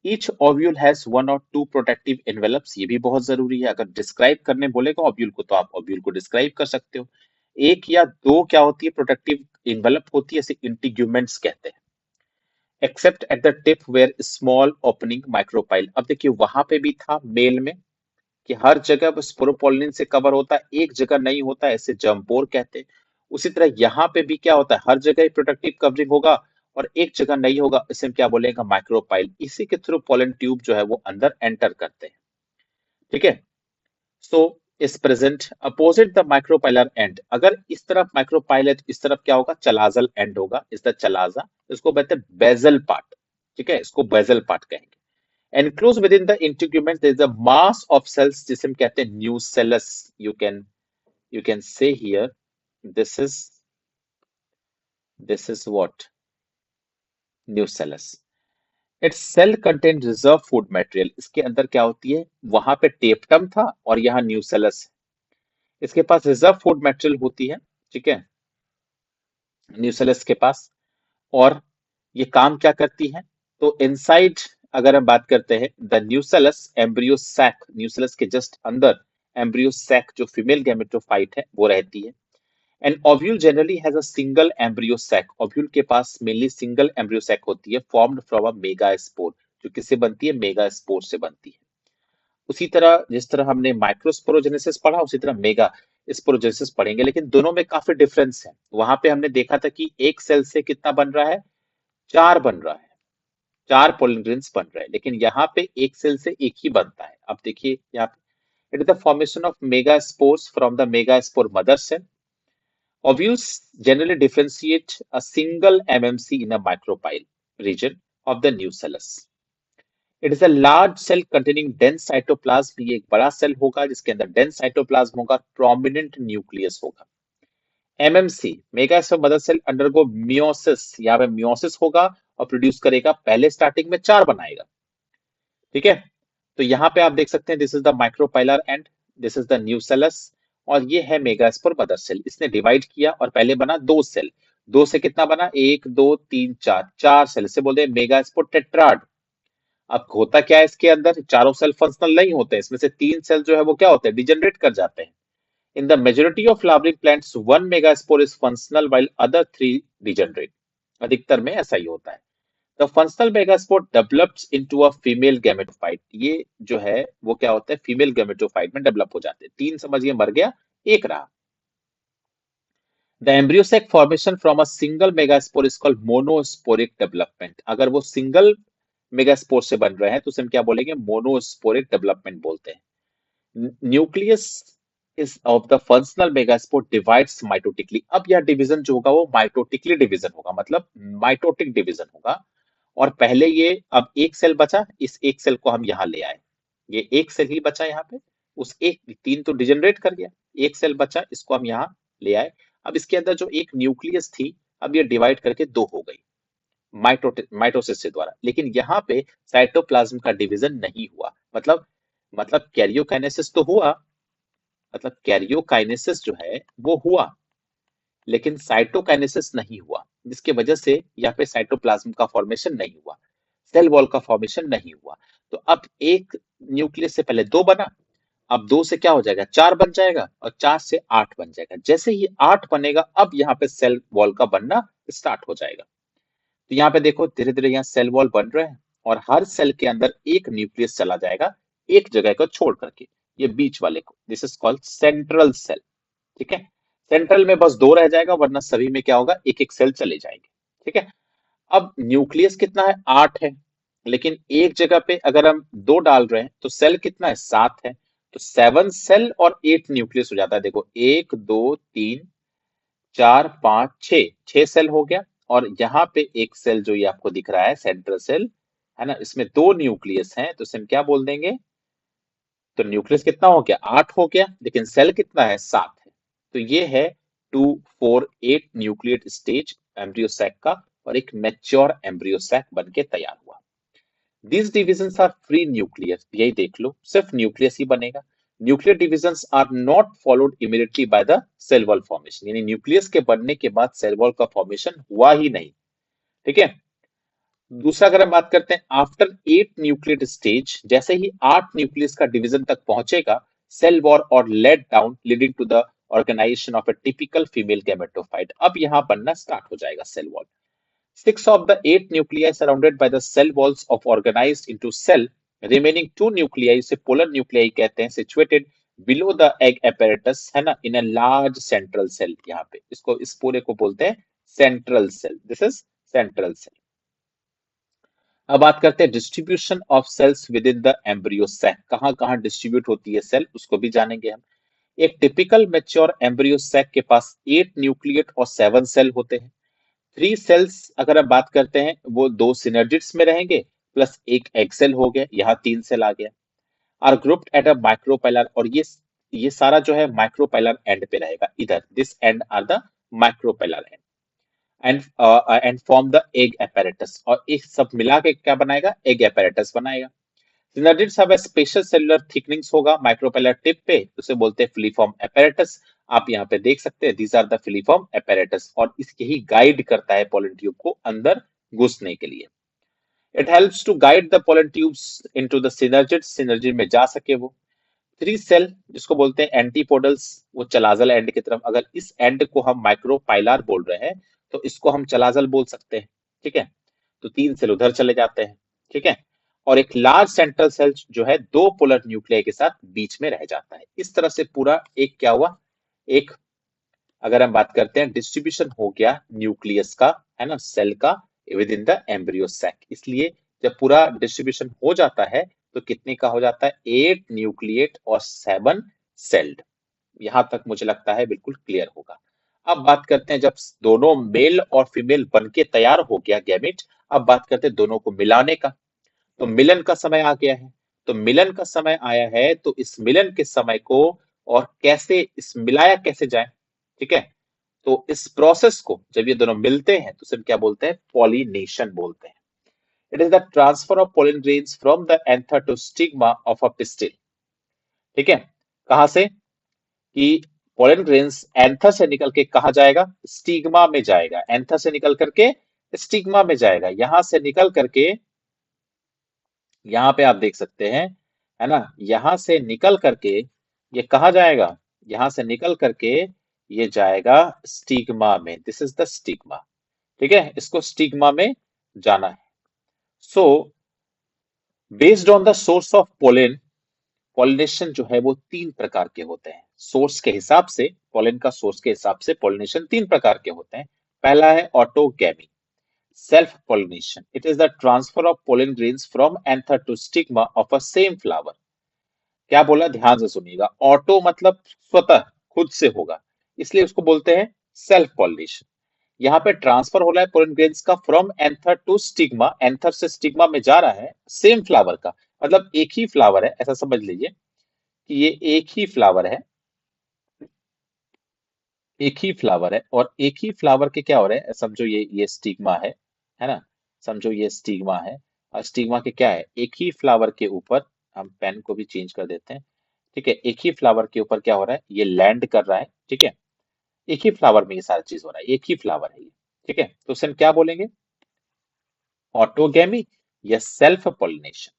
Each ovule has one और टू प्रोटेक्टिव एनवेलप्स, ये भी बहुत जरूरी है, अगर डिस्क्राइब करने बोलेगा ओव्यूल को तो आप ओव्यूल को डिस्क्राइब कर सकते हो। एक या दो क्या होती है प्रोटेक्टिव इन्वेलप होती है, इसे इंटीग्यूमेंट्स कहते हैं। Except at the tip where small opening micropyle, अब देखिए वहां पे भी था मेल में कि हर जगह स्पोरोपोलिन से कवर होता है, एक जगह नहीं होता है, इसे जम्पोर कहते हैं। उसी तरह यहाँ पे भी क्या होता है हर जगह ही प्रोटेक्टिव कवरिंग होगा और एक जगह नहीं होगा, इसे हम क्या बोलेंगे माइक्रोपाइल, इसी के थ्रू पोलन ट्यूब जो है वो अंदर एंटर करते हैं, ठीक है। So is present opposite the micropylar and, अगर इस तरफ माइक्रोपाइल है तो इस तरफ क्या होगा चलाजल एंड होगा, इस द चलाजा, इसको कहते हैं बेजल पार्ट, ठीक है, इसको बेजल पार्ट कहेंगे। enclosed within the integument there is a mass of cells जिसे हम कहते हैं nucellus, you can say here this is what nucellus, its cell contain reserve food material, इसके अंदर क्या होती है वहां पे टेप्टम था और यहाँ न्यूसेलस है, इसके पास रिजर्व फूड मटेरियल होती है, ठीक है, न्यूसेलस के पास। और ये काम क्या करती है, तो इनसाइड अगर हम बात करते हैं the nucellus embryo sac, nucellus के जस्ट अंदर एम्ब्रियो सैक जो फीमेल गैमेटोफाइट है वो रहती है। And ovule generally has a single embryo sac, ovule के पास मेनली सिंगल एम्ब्रियो सैक होती है formed from a megaspore, जो किससे बनती है मेगा स्पोर से बनती है। उसी तरह जिस तरह हमने माइक्रोस्पोरोजेनेसिस पढ़ा उसी तरह मेगा स्पोरोजेनेसिस पढ़ेंगे, लेकिन दोनों में काफी डिफरेंस है। वहां पे हमने देखा था कि एक सेल से कितना बन रहा है चार बन रहा है, चार पोलन ग्रेन्स बन रहे हैं, लेकिन यहाँ पे एक सेल से एक ही बनता है। अब देखिए यहाँ पे it is the formation of megaspores from the megaspore mother cell. Ovules generally differentiate a single MMC in a micropyle region of the nucellus. It is a large cell containing dense cytoplasm, ये एक बड़ा cell होगा जिसके अंदर dense cytoplasm होगा, prominent nucleus होगा। MMC megaspore mother cell undergo meiosis, यहाँ पे मियोसिस होगा और प्रोड्यूस करेगा, पहले स्टार्टिंग में चार बनाएगा, ठीक है। तो यहाँ पे आप देख सकते हैं this is the micropylar and this is the nucellus, और ये है मेगास्पोर मदर सेल। इसने डिवाइड किया और पहले बना दो सेल, दो से कितना बना, एक दो तीन चार, चार सेल से बोलते हैं मेगास्पोर टेट्राड। अब होता क्या है इसके अंदर, चारों सेल फंक्शनल नहीं होते, इसमें से तीन सेल जो है वो क्या होते हैं, डिजेनरेट कर जाते हैं। In the majority of flowering plants one megaspore is functional while other three degenerate. अधिकतर में ऐसा ही होता है। The functional megaspore develops into a female gametophyte. ये जो है वो क्या होता है, फीमेल गैमेटोफाइट में डेवलप हो जाते हैं। तीन समझिए मर गया, एक रहा। The embryo sac formation from a single megaspore is called monosporic development. अगर वो सिंगल मेगास्पोर से बन रहे हैं तो उसे हम क्या बोलेंगे, मोनोस्पोरिक डेवलपमेंट बोलते हैं। Nucleus is of the functional megaspore divides mitotically. अब यह डिवीजन जो होगा वो माइटोटिकली डिवीजन होगा, मतलब माइटोटिक डिवीजन होगा। और पहले ये, अब एक सेल बचा, इस एक सेल को हम यहाँ ले आए, ये एक सेल ही बचा यहाँ पे, उस एक, तीन तो डिजेनरेट कर गया, एक सेल बचा, इसको हम यहाँ ले आए। अब इसके अंदर जो एक न्यूक्लियस थी, अब ये डिवाइड करके दो हो गई माइटोसिस के द्वारा। लेकिन यहाँ पे साइटोप्लाज्म का डिवीजन नहीं हुआ, मतलब कैरियोकाइनेसिस तो हुआ, मतलब कैरियोकाइनेसिस जो है वो हुआ, लेकिन साइटोकाइनेसिस नहीं हुआ, जिसकी वजह से यहाँ पे साइटोप्लाज्म का फॉर्मेशन नहीं हुआ, सेल वॉल का फॉर्मेशन नहीं हुआ। तो अब एक न्यूक्लियस से पहले दो बना, अब दो से क्या हो जाएगा, चार बन जाएगा, और चार से आठ बन जाएगा। जैसे ही आठ बनेगा, अब यहाँ पे सेल वॉल का बनना स्टार्ट हो जाएगा। तो यहाँ पे देखो धीरे धीरे यहाँ सेल वॉल बन रहे हैं, और हर सेल के अंदर एक न्यूक्लियस चला जाएगा, एक जगह को छोड़ करके, ये बीच वाले को, this is called central cell. ठीक है, सेंट्रल में बस दो रह जाएगा, वरना सभी में क्या होगा, एक एक सेल चले जाएंगे। ठीक है। अब न्यूक्लियस कितना है, आठ है, लेकिन एक जगह पे अगर हम दो डाल रहे हैं तो सेल कितना है, सात है। तो सेवन सेल और एट न्यूक्लियस हो जाता है। देखो एक दो तीन चार पांच छह, छह सेल हो गया। और यहाँ पे एक सेल जो ये आपको दिख रहा है सेंट्रल सेल, है ना, इसमें दो न्यूक्लियस हैं, तो इसे हम क्या बोल देंगे, तो न्यूक्लियस कितना हो गया, आठ हो गया, लेकिन सेल कितना है, सात है। तो ये है 2, 4, 8 न्यूक्लियट स्टेज एम्ब्रियो सैक का, और एक मैच्योर एम्ब्रियो सैक बन के तैयार हुआ। These divisions are free nucleus, यही देख लो, सिर्फ न्यूक्लियस ही बनेगा। Nuclear divisions are not followed immediately by the cell wall formation, यानी न्यूक्लियस के बनने के बाद सेल वॉल का फॉर्मेशन हुआ ही नहीं। ठीक है। दूसरा अगर हम बात करते हैं, आफ्टर एट न्यूक्लियट स्टेज, जैसे ही आठ न्यूक्लियस का डिवीजन तक पहुंचेगा, सेल वॉल और laid down leading to the organisation of a typical female gametophyte. अब यहां बनना स्टार्ट हो जाएगा cell wall. Six of the eight nuclei surrounded by the cell walls of organized into cell. Remaining two nuclei से polar nuclei कहते हैं, situated below the egg apparatus, है ना, in a large central cell। यहाँ पे इसको, इस पूरे को बोलते हैं central cell। This is central cell। अब बात करते हैं distribution of cells within the embryo sac. कहाँ कहाँ डिस्ट्रीब्यूट होती है सेल, उसको भी जानेंगे हम। एक टिपिकल मेच्योर एम्ब्रियो सैक के पास एट न्यूक्लियट और सेवन सेल होते हैं। थ्री सेल्स अगर हम बात करते हैं, वो दो सिनर्जिड्स में रहेंगे, प्लस एक एक्सेल हो गया, यहाँ तीन सेल आ गया। Are grouped at a micropylar, और ये सारा जो है माइक्रोपाइलर एंड पे रहेगा, इधर this end are the micropylar end, and form the egg apparatus, और एक सब मिला के क्या बनाएगा, एग apparatus बनाएगा। Synergids have a special cellular thickenings होगा माइक्रोपाइलर टिप पे, उसे बोलते हैं फिलीफॉर्म apparatus। आप यहाँ पे देख सकते हैं, these are the filiform apparatus, और इसके ही गाइड करता है पोलन ट्यूब को अंदर घुसने के लिए। It helps to guide the pollen tubes into the synergid, synergid में जा सके वो। थ्री सेल जिसको बोलते हैं एंटीपोडल्स, वो चलाजल एंड की तरफ, अगर इस एंड को हम माइक्रोपाइलर बोल रहे हैं तो इसको हम चलाजल बोल सकते हैं। ठीक है। तो तीन सेल उधर चले जाते हैं। ठीक है। और एक लार्ज सेंट्रल सेल जो है दो पोलर न्यूक्लियाई के साथ बीच में रह जाता है। इस तरह से पूरा एक क्या हुआ, एक, अगर हम बात करते हैं डिस्ट्रीब्यूशन हो गया न्यूक्लियस का, है ना, सेल का within the embryo sac. इसलिए जब पूरा डिस्ट्रीब्यूशन हो जाता है तो कितने का हो जाता है, एट न्यूक्लिएट और सेवन सेल्ड। यहां तक मुझे लगता है बिल्कुल क्लियर होगा। अब बात करते हैं जब दोनों मेल और फीमेल बन के तैयार हो गया गैमेट, अब बात करते हैं दोनों को मिलाने का। तो मिलन का समय आ गया है। तो मिलन का समय आया है, तो इस मिलन के समय को और कैसे इस मिलाया कैसे जाए। ठीक है। तो इस प्रोसेस को जब ये दोनों मिलते हैं तो सिर्फ क्या बोलते हैं, पॉलिनेशन बोलते हैं। It is the transfer of pollen grains from the anther to stigma of a pistil. ठीक है, कहां से? कि पोलन ग्रेन्स एंथर से निकल के कहा जाएगा? स्टिग्मा में जाएगा। एंथर से निकल करके स्टिग्मा में जाएगा। यहां से निकल करके यहाँ पे आप देख सकते हैं, है ना, यहां से निकल करके ये कहा जाएगा? यहां से निकल करके ये जाएगा स्टिग्मा में। This is the stigma. ठीक है, इसको स्टिग्मा में जाना है। So based on the source of pollen, pollination जो है वो तीन प्रकार के होते हैं। सोर्स के हिसाब से, पोलन का सोर्स के हिसाब से पॉलिनेशन तीन प्रकार के होते हैं। पहला है autogamy, self pollination. It is the transfer of pollen grains from anther to stigma of a same flower. क्या बोला, ध्यान से सुनिएगा। ऑटो मतलब स्वतः, खुद से होगा, इसलिए उसको बोलते हैं सेल्फ पॉलिनेशन। यहाँ पे ट्रांसफर हो रहा है पोलन ग्रेन्स का from anther to stigma, anther से स्टिग्मा में जा रहा है सेम फ्लावर का, मतलब एक ही फ्लावर है, ऐसा समझ लीजिए कि ये एक ही फ्लावर है, एक ही फ्लावर है, और एक ही फ्लावर के क्या हो रहे हैं, समझो ये स्टिग्मा है ना, समझो ये स्टिग्मा है, और स्टिग्मा के क्या है, एक ही फ्लावर के ऊपर, हम पेन को भी चेंज कर देते हैं। ठीक है, एक ही फ्लावर के ऊपर क्या हो रहा है, ये लैंड कर रहा है। ठीक है, एक ही फ्लावर में ये सारी चीज हो रहा है, एक ही फ्लावर है ये। ठीक है, तो उसे हम क्या बोलेंगे, ऑटोगैमी या self pollination.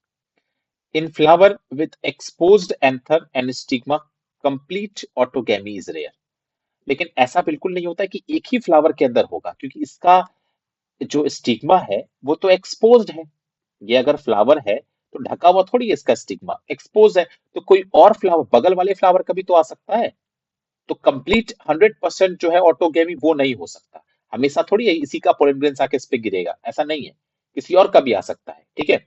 In flower with exposed anther and stigma complete autogamy is rare. लेकिन ऐसा बिल्कुल नहीं होता है कि एक ही फ्लावर के अंदर होगा, क्योंकि इसका जो स्टिग्मा है वो तो एक्सपोज्ड है। ये अगर फ्लावर है तो ढका हुआ थोड़ी है, इसका स्टिग्मा एक्सपोज है, तो कोई और फ्लावर, बगल वाले फ्लावर का भी तो आ सकता है। तो कंप्लीट 100% जो है ऑटोगेमी वो नहीं हो सकता। हमेशा थोड़ी है इसी का पोलन ग्रेन्स आके इस पे गिरेगा, ऐसा नहीं है, किसी और का भी आ सकता है। ठीक है,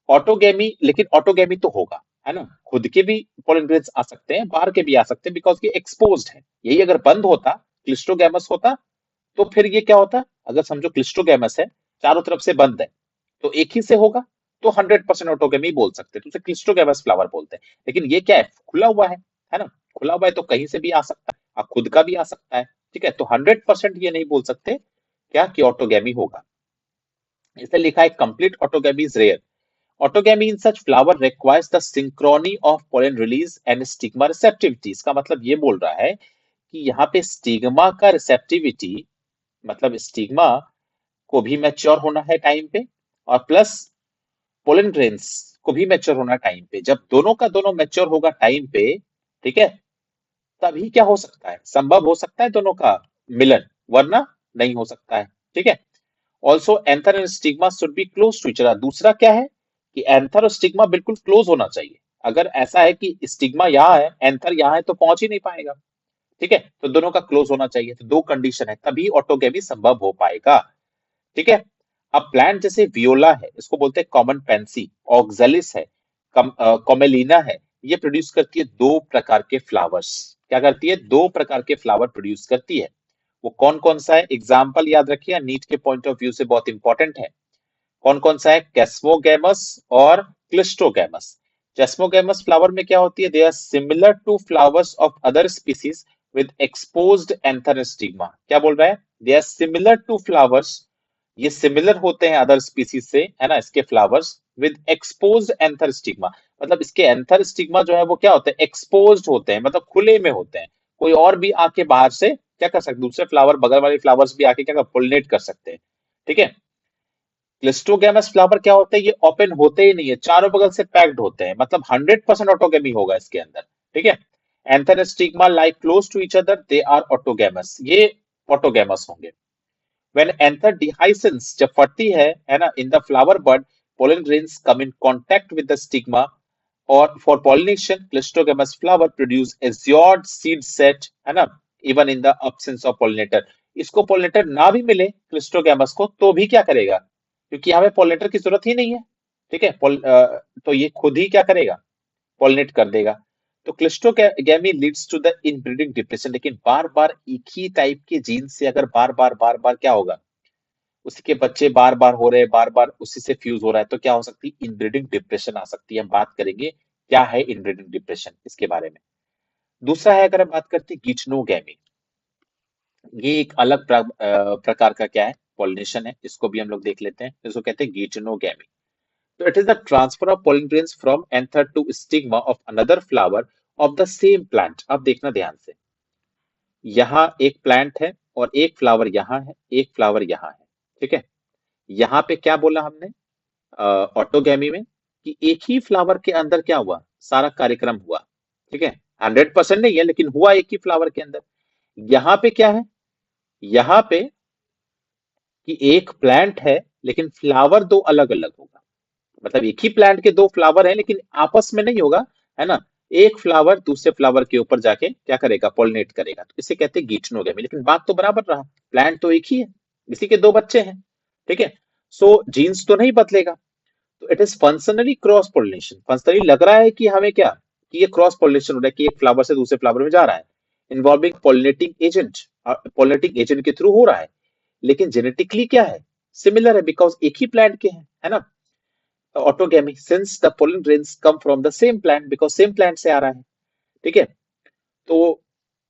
ऑटोगेमी, लेकिन ऑटोगेमी तो होगा, है ना, खुद के भी पोलन ग्रेन्स आ सकते हैं, बाहर के भी आ सकते हैं, बिकॉज ये एक्सपोज्ड है। यही अगर बंद होता, क्लिस्टोगैमस होता, तो फिर ये क्या होता, अगर समझो क्लिस्टोगैमस है, चारों तरफ से बंद है, तो एक ही से होगा, तो 100% ऑटोगेमी बोल सकते हैं, तो उसे क्लिस्टोगैमस फ्लावर बोलते हैं। लेकिन ये क्या है, खुला हुआ है ना, खुला हुआ है तो कहीं से भी आ सकता है, और खुद का भी आ सकता है। ठीक है, तो 100% ये नहीं बोल सकते क्या कि ऑटोगेमी होगा। इसलिए लिखा है complete autogamy is rare. Autogamy in such flower requires the synchrony of pollen release and stigma receptivity। इसका मतलब ये बोल रहा है कि यहाँ पे स्टिग्मा का रिसेप्टिविटी, मतलब स्टिग्मा को भी मैच्योर होना है टाइम पे, और प्लस पोलन ग्रेन्स को भी मैच्योर होना टाइम पे। जब दोनों का दोनों मैच्योर होगा टाइम पे, ठीक है, तभी क्या हो सकता है, संभव हो सकता है दोनों का मिलन, वरना नहीं हो सकता है। ठीक है, also anther and stigma should be close to each other. दूसरा क्या है कि एंथर और स्टिग्मा बिल्कुल क्लोज होना चाहिए। अगर ऐसा है कि स्टिग्मा यहाँ है, एंथर यहाँ है, तो पहुंच ही नहीं पाएगा। ठीक है, तो दोनों का क्लोज होना चाहिए। तो दो कंडीशन है, तभी ऑटोगेमी संभव हो पाएगा। ठीक है, अब प्लांट जैसे वियोला है, इसको बोलते हैं कॉमन पेंसी, ऑक्जेलिस है, कॉमेलिना है, ये प्रोड्यूस करती है दो प्रकार के फ्लावर्स। क्या करती है, दो प्रकार के फ्लावर प्रोड्यूस करती है। वो कौन कौन सा है, एग्जाम्पल याद रखिए, नीट के पॉइंट ऑफ व्यू से बहुत इंपॉर्टेंट है। कौन कौन सा है, कैस्मोगैमस और क्लिस्टोगैमस। कैस्मोगैमस फ्लावर में क्या होती है, they are similar to flowers of other species with exposed anther stigma. क्या बोल रहा है, they are similar to flowers, ये सिमिलर होते हैं अदर स्पीसीज से, है ना, इसके flowers with exposed anther stigma, मतलब इसके एंथर स्टिग्मा जो है वो क्या होते हैं, एक्सपोज्ड होते हैं, मतलब खुले में होते हैं। कोई और भी आके बाहर से क्या कर सकते, दूसरे फ्लावर, बगल वाले फ्लावर्स भी आके क्या पोलिनेट कर सकते हैं। ठीक है, क्लिस्टोगैमस फ्लावर क्या होते हैं, ये ओपन होते ही नहीं है, चारों बगल से पैक्ड होते हैं, मतलब 100% ऑटोगेमी होगा इसके अंदर। ठीक है, anther stigma like close to each other, they are autogamous, ये ऑटोगैमस होंगे। When anther dehiscence जब फटती है ना, in the flower bud, pollen grains come in contact with the stigma, और for pollination, Clistogamous flower produce assured seed set, है ना, even in the absence of pollinator। इसको pollinator ना भी मिले क्लिस्टोगैमस को, तो भी क्या करेगा, क्योंकि यहाँ पे पोलिनेटर की जरूरत ही नहीं है। ठीक है, तो ये खुद ही क्या करेगा, पॉलिनेट कर देगा। तो cleistogamy leads to the inbreeding depression. लेकिन बार बार एक ही टाइप के जीन से अगर बार बार क्या होगा, उसके बच्चे बार बार हो रहे हैं, बार बार उसी से फ्यूज हो रहा है, तो क्या हो सकती है, इनब्रीडिंग डिप्रेशन आ सकती है। हम बात करेंगे क्या है इनब्रीडिंग डिप्रेशन, इसके बारे में। दूसरा है, अगर हम बात करते हैं गिचनोगैमी, ये एक अलग प्रकार का क्या है, पॉलिनेशन है, इसको भी हम लोग देख लेते हैं, इसको कहते हैं गीटनोगैमी। तो it is the transfer of pollen grains from anther to stigma of another flower of the same plant. अब देखना ध्यान से, यहाँ एक प्लांट है और एक फ्लावर यहाँ है, एक फ्लावर यहाँ है, ठीक है। यहाँ पे क्या बोला हमने ऑटोगैमी में, कि एक ही फ्लावर के अंदर क्या हुआ, सारा कार्यक्रम हुआ, ठीक है। 100% नहीं है लेकिन हुआ एक ही फ्लावर के अंदर। यहाँ पे क्या है, यहाँ पे कि एक प्लांट है लेकिन फ्लावर दो अलग अलग होगा, मतलब एक ही प्लांट के दो फ्लावर हैं लेकिन आपस में नहीं होगा, है ना। एक फ्लावर दूसरे फ्लावर के ऊपर जाके क्या करेगा, पॉलिनेट करेगा, तो इसे कहते हैं गीटनोगेमी। लेकिन बात तो बराबर रहा, प्लांट तो एक ही है, इसी के दो बच्चे हैं, ठीक है। सो जीन्स तो नहीं बदलेगा, तो it is functionally cross pollination. Functionally लग रहा है कि हमें क्या, कि ये क्रॉस पोलिनेशन हो रहा है, कि एक फ्लावर से दूसरे फ्लावर में जा रहा है, involving pollinating agent, pollinating agent के थ्रू हो रहा है। लेकिन जेनेटिकली क्या है, सिमिलर है, बिकॉज एक ही प्लांट के हैं, है ना। Autogamy, since the pollen grains come from the same plant, because same plant से आ रहा है, ठीक है। तो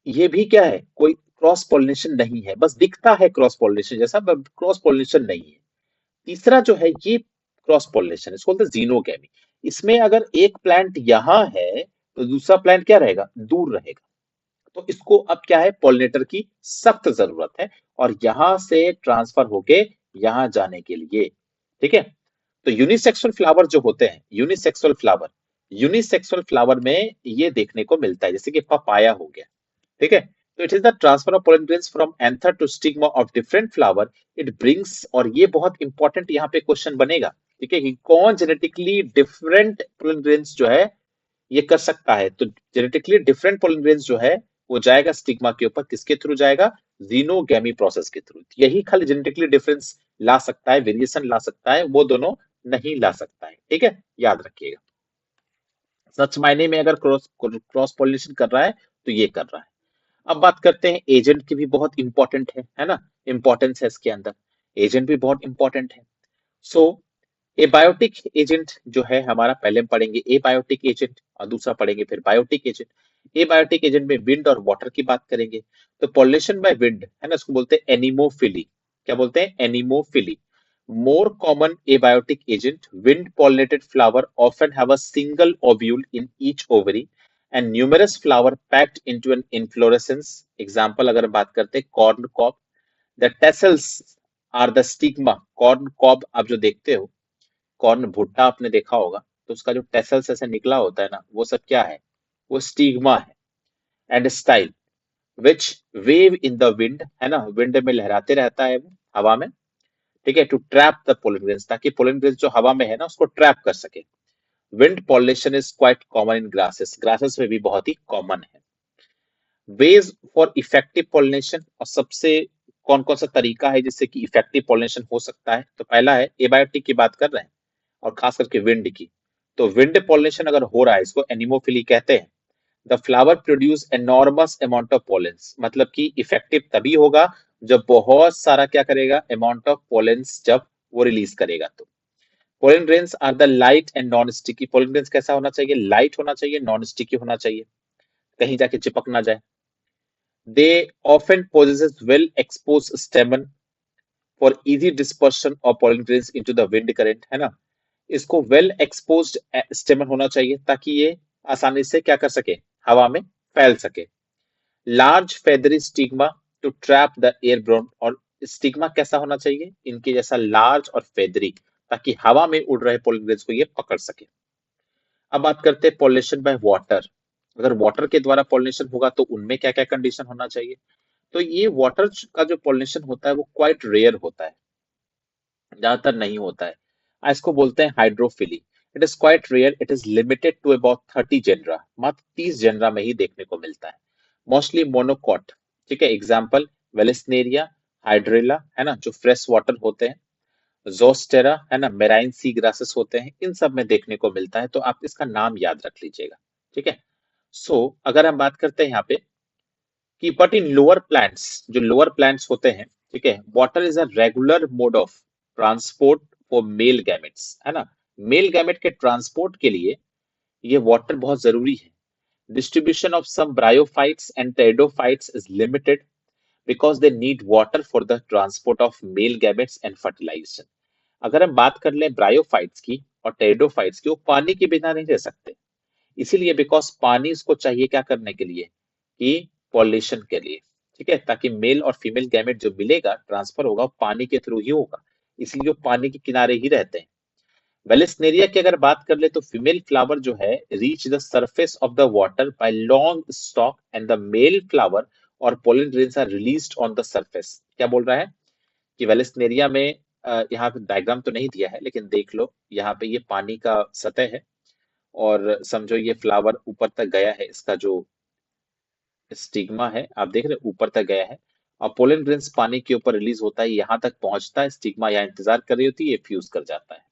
ये भी क्या है, कोई क्रॉस पोलिनेशन नहीं है, बस दिखता है क्रॉस पोलिनेशन जैसा, क्रॉस पोलिनेशन नहीं है। तीसरा जो है ये क्रॉस पोलिनेशन, इसको बोलते हैं जीनोगेमी। इसमें अगर एक प्लांट यहाँ है तो दूसरा प्लांट क्या रहेगा, दूर रहेगा। तो इसको अब क्या है, पॉलिनेटर की सख्त जरूरत है, और यहां से ट्रांसफर होके यहां जाने के लिए, ठीक है। तो यूनिसेक्सुअल फ्लावर जो होते हैं, यूनिसेक्सुअल फ्लावर में ये देखने को मिलता है, जैसे कि पपाया हो गया, ठीक है। तो it is the transfer of pollen grains from anther to stigma of different flower, it brings, और ये बहुत इंपॉर्टेंट यहाँ पे क्वेश्चन बनेगा, ठीक है, कि कौन जेनेटिकली डिफरेंट पोलन ग्रेन्स जो है ये कर सकता है। तो जेनेटिकली डिफरेंट पोलन ग्रेन्स जो है वो जाएगा स्टिग्मा के ऊपर, किसके थ्रू जाएगा, जीनोगैमी प्रोसेस के थ्रू। यही खाली जेनेटिकली डिफरेंस ला सकता है, वेरिएशन ला सकता है, वो दोनों नहीं ला सकता है, ठीक है, याद रखिएगा। सच मायने में अगर क्रॉस क्रॉस पॉलिनेशन कर रहा है तो ये कर रहा है। अब बात करते हैं एजेंट की, भी बहुत इंपॉर्टेंट है ना, इंपॉर्टेंस है इसके अंदर, एजेंट भी बहुत इंपॉर्टेंट है। सो एबायोटिक एजेंट जो है हमारा, पहले हम पढ़ेंगे एबायोटिक एजेंट और दूसरा पढ़ेंगे फिर बायोटिक एजेंट। एबायोटिक एजेंट में विंड और वाटर की बात करेंगे। तो पॉलिनेशन बाय विंड है ना, उसको बोलते हैं एनिमोफिली। क्या बोलते हैं, anemophily. More common abiotic agent, wind pollinated flower often have a single ovule in each ovary and numerous flower packed into an inflorescence. Example अगर हम बात करते हैं corn cob, the tassels are the stigma। Corn cob आप जो देखते हो, corn भुट्टा आपने देखा होगा, तो उसका जो टेसल्स ऐसे निकला होता है ना, वो सब क्या है, वो स्टिग्मा है। And style which wave in the wind, है ना, विंड में लहराते रहता है वो हवा में, ठीक है, to trap the pollen grains, ताकि पोलन ग्रेन्स जो हवा में है ना उसको ट्रैप कर सके। Wind pollination is quite common in grasses, grasses में भी बहुत ही कॉमन है। वेज फॉर इफेक्टिव पॉलिनेशन, और सबसे कौन कौन सा तरीका है जिससे कि इफेक्टिव पॉलिनेशन हो सकता है, तो पहला है एबायोटिक की बात कर रहे हैं, और खास करके विंड की। तो विंड पॉलिनेशन अगर हो रहा है, इसको एनिमोफिली कहते हैं। The flower produce enormous amount of pollens, मतलब कि इफेक्टिव तभी होगा जब बहुत सारा क्या करेगा, अमाउंट ऑफ पोलेंस जब वो रिलीज करेगा। तो pollen grains are the light and non sticky. Pollen grains कैसा होना चाहिए, लाइट होना चाहिए, नॉन स्टिकी होना चाहिए, कहीं जाके चिपक ना जाए। They often possesses well expose स्टेमन for easy dispersion of pollen grains into the wind current, है ना। इसको वेल एक्सपोज्ड स्टेमन होना चाहिए ताकि ये आसानी से क्या कर सके, हवा में फैल सके। Large feathery stigma to trap the airborne, और स्टिग्मा कैसा होना चाहिए, इनके जैसा लार्ज और फेदरी, ताकि हवा में उड़ रहे पोलन ग्रेन्स को ये पकड़ सके। अब बात करते हैं पॉलिनेशन बाय वाटर। अगर वाटर के द्वारा पॉलिनेशन होगा तो उनमें क्या क्या कंडीशन होना चाहिए। तो ये वाटर का जो पॉलिनेशन होता है वो क्वाइट रेयर होता है, ज्यादातर नहीं होता है। इसको बोलते हैं hydrophily. It is quite rare, it is limited to about 30 genera, मात्र 30 जेनरा में ही देखने को मिलता है। मोस्टली मोनोकॉट, ठीक है। एग्जाम्पल वेलेस्नेरिया, हाइड्रेला, है ना, जो फ्रेश वाटर होते हैं। जोस्टेरा, है ना, मेराइन सी ग्रासेस होते हैं, इन सब में देखने को मिलता है, तो आप इसका नाम याद रख लीजिएगा, ठीक है। सो अगर हम बात करते हैं यहाँ पे कि बट इन लोअर प्लांट्स, जो लोअर प्लांट्स होते हैं, ठीक है, water is a regular mode of transport for male gametes, है ना। मेल गैमेट के ट्रांसपोर्ट के लिए ये वाटर बहुत जरूरी है। Distribution of some bryophytes and pteridophytes is limited, because they need water for the transport of male gametes and fertilization. अगर हम बात कर लें ब्रायोफाइट्स की और टेरिडोफाइट्स की, वो पानी के बिना नहीं रह सकते, इसीलिए बिकॉज पानी उसको चाहिए क्या करने के लिए, कि पॉलिनेशन के लिए, ठीक है, ताकि मेल और फीमेल गैमेट जो मिलेगा, ट्रांसफर होगा, वो पानी के थ्रू ही होगा, इसलिए वो पानी के किनारे ही रहते हैं। वेलेस्नेरिया की अगर बात कर ले तो फीमेल फ्लावर जो है reach the surface of the water by long stalk and the male flower और pollen grains are released on the surface. क्या बोल रहा है कि वेलेस्नेरिया में यहाँ पे डायग्राम तो नहीं दिया है, लेकिन देख लो यहाँ पे ये पानी का सतह है और समझो ये फ्लावर ऊपर तक गया है, इसका जो स्टिग्मा है आप देख रहे हो ऊपर तक गया है, और पोलन ग्रेन्स पानी के ऊपर रिलीज होता है, यहाँ तक पहुंचता है, स्टिग्मा यहाँ इंतजार कर रही होती है, ये फ्यूज कर जाता है,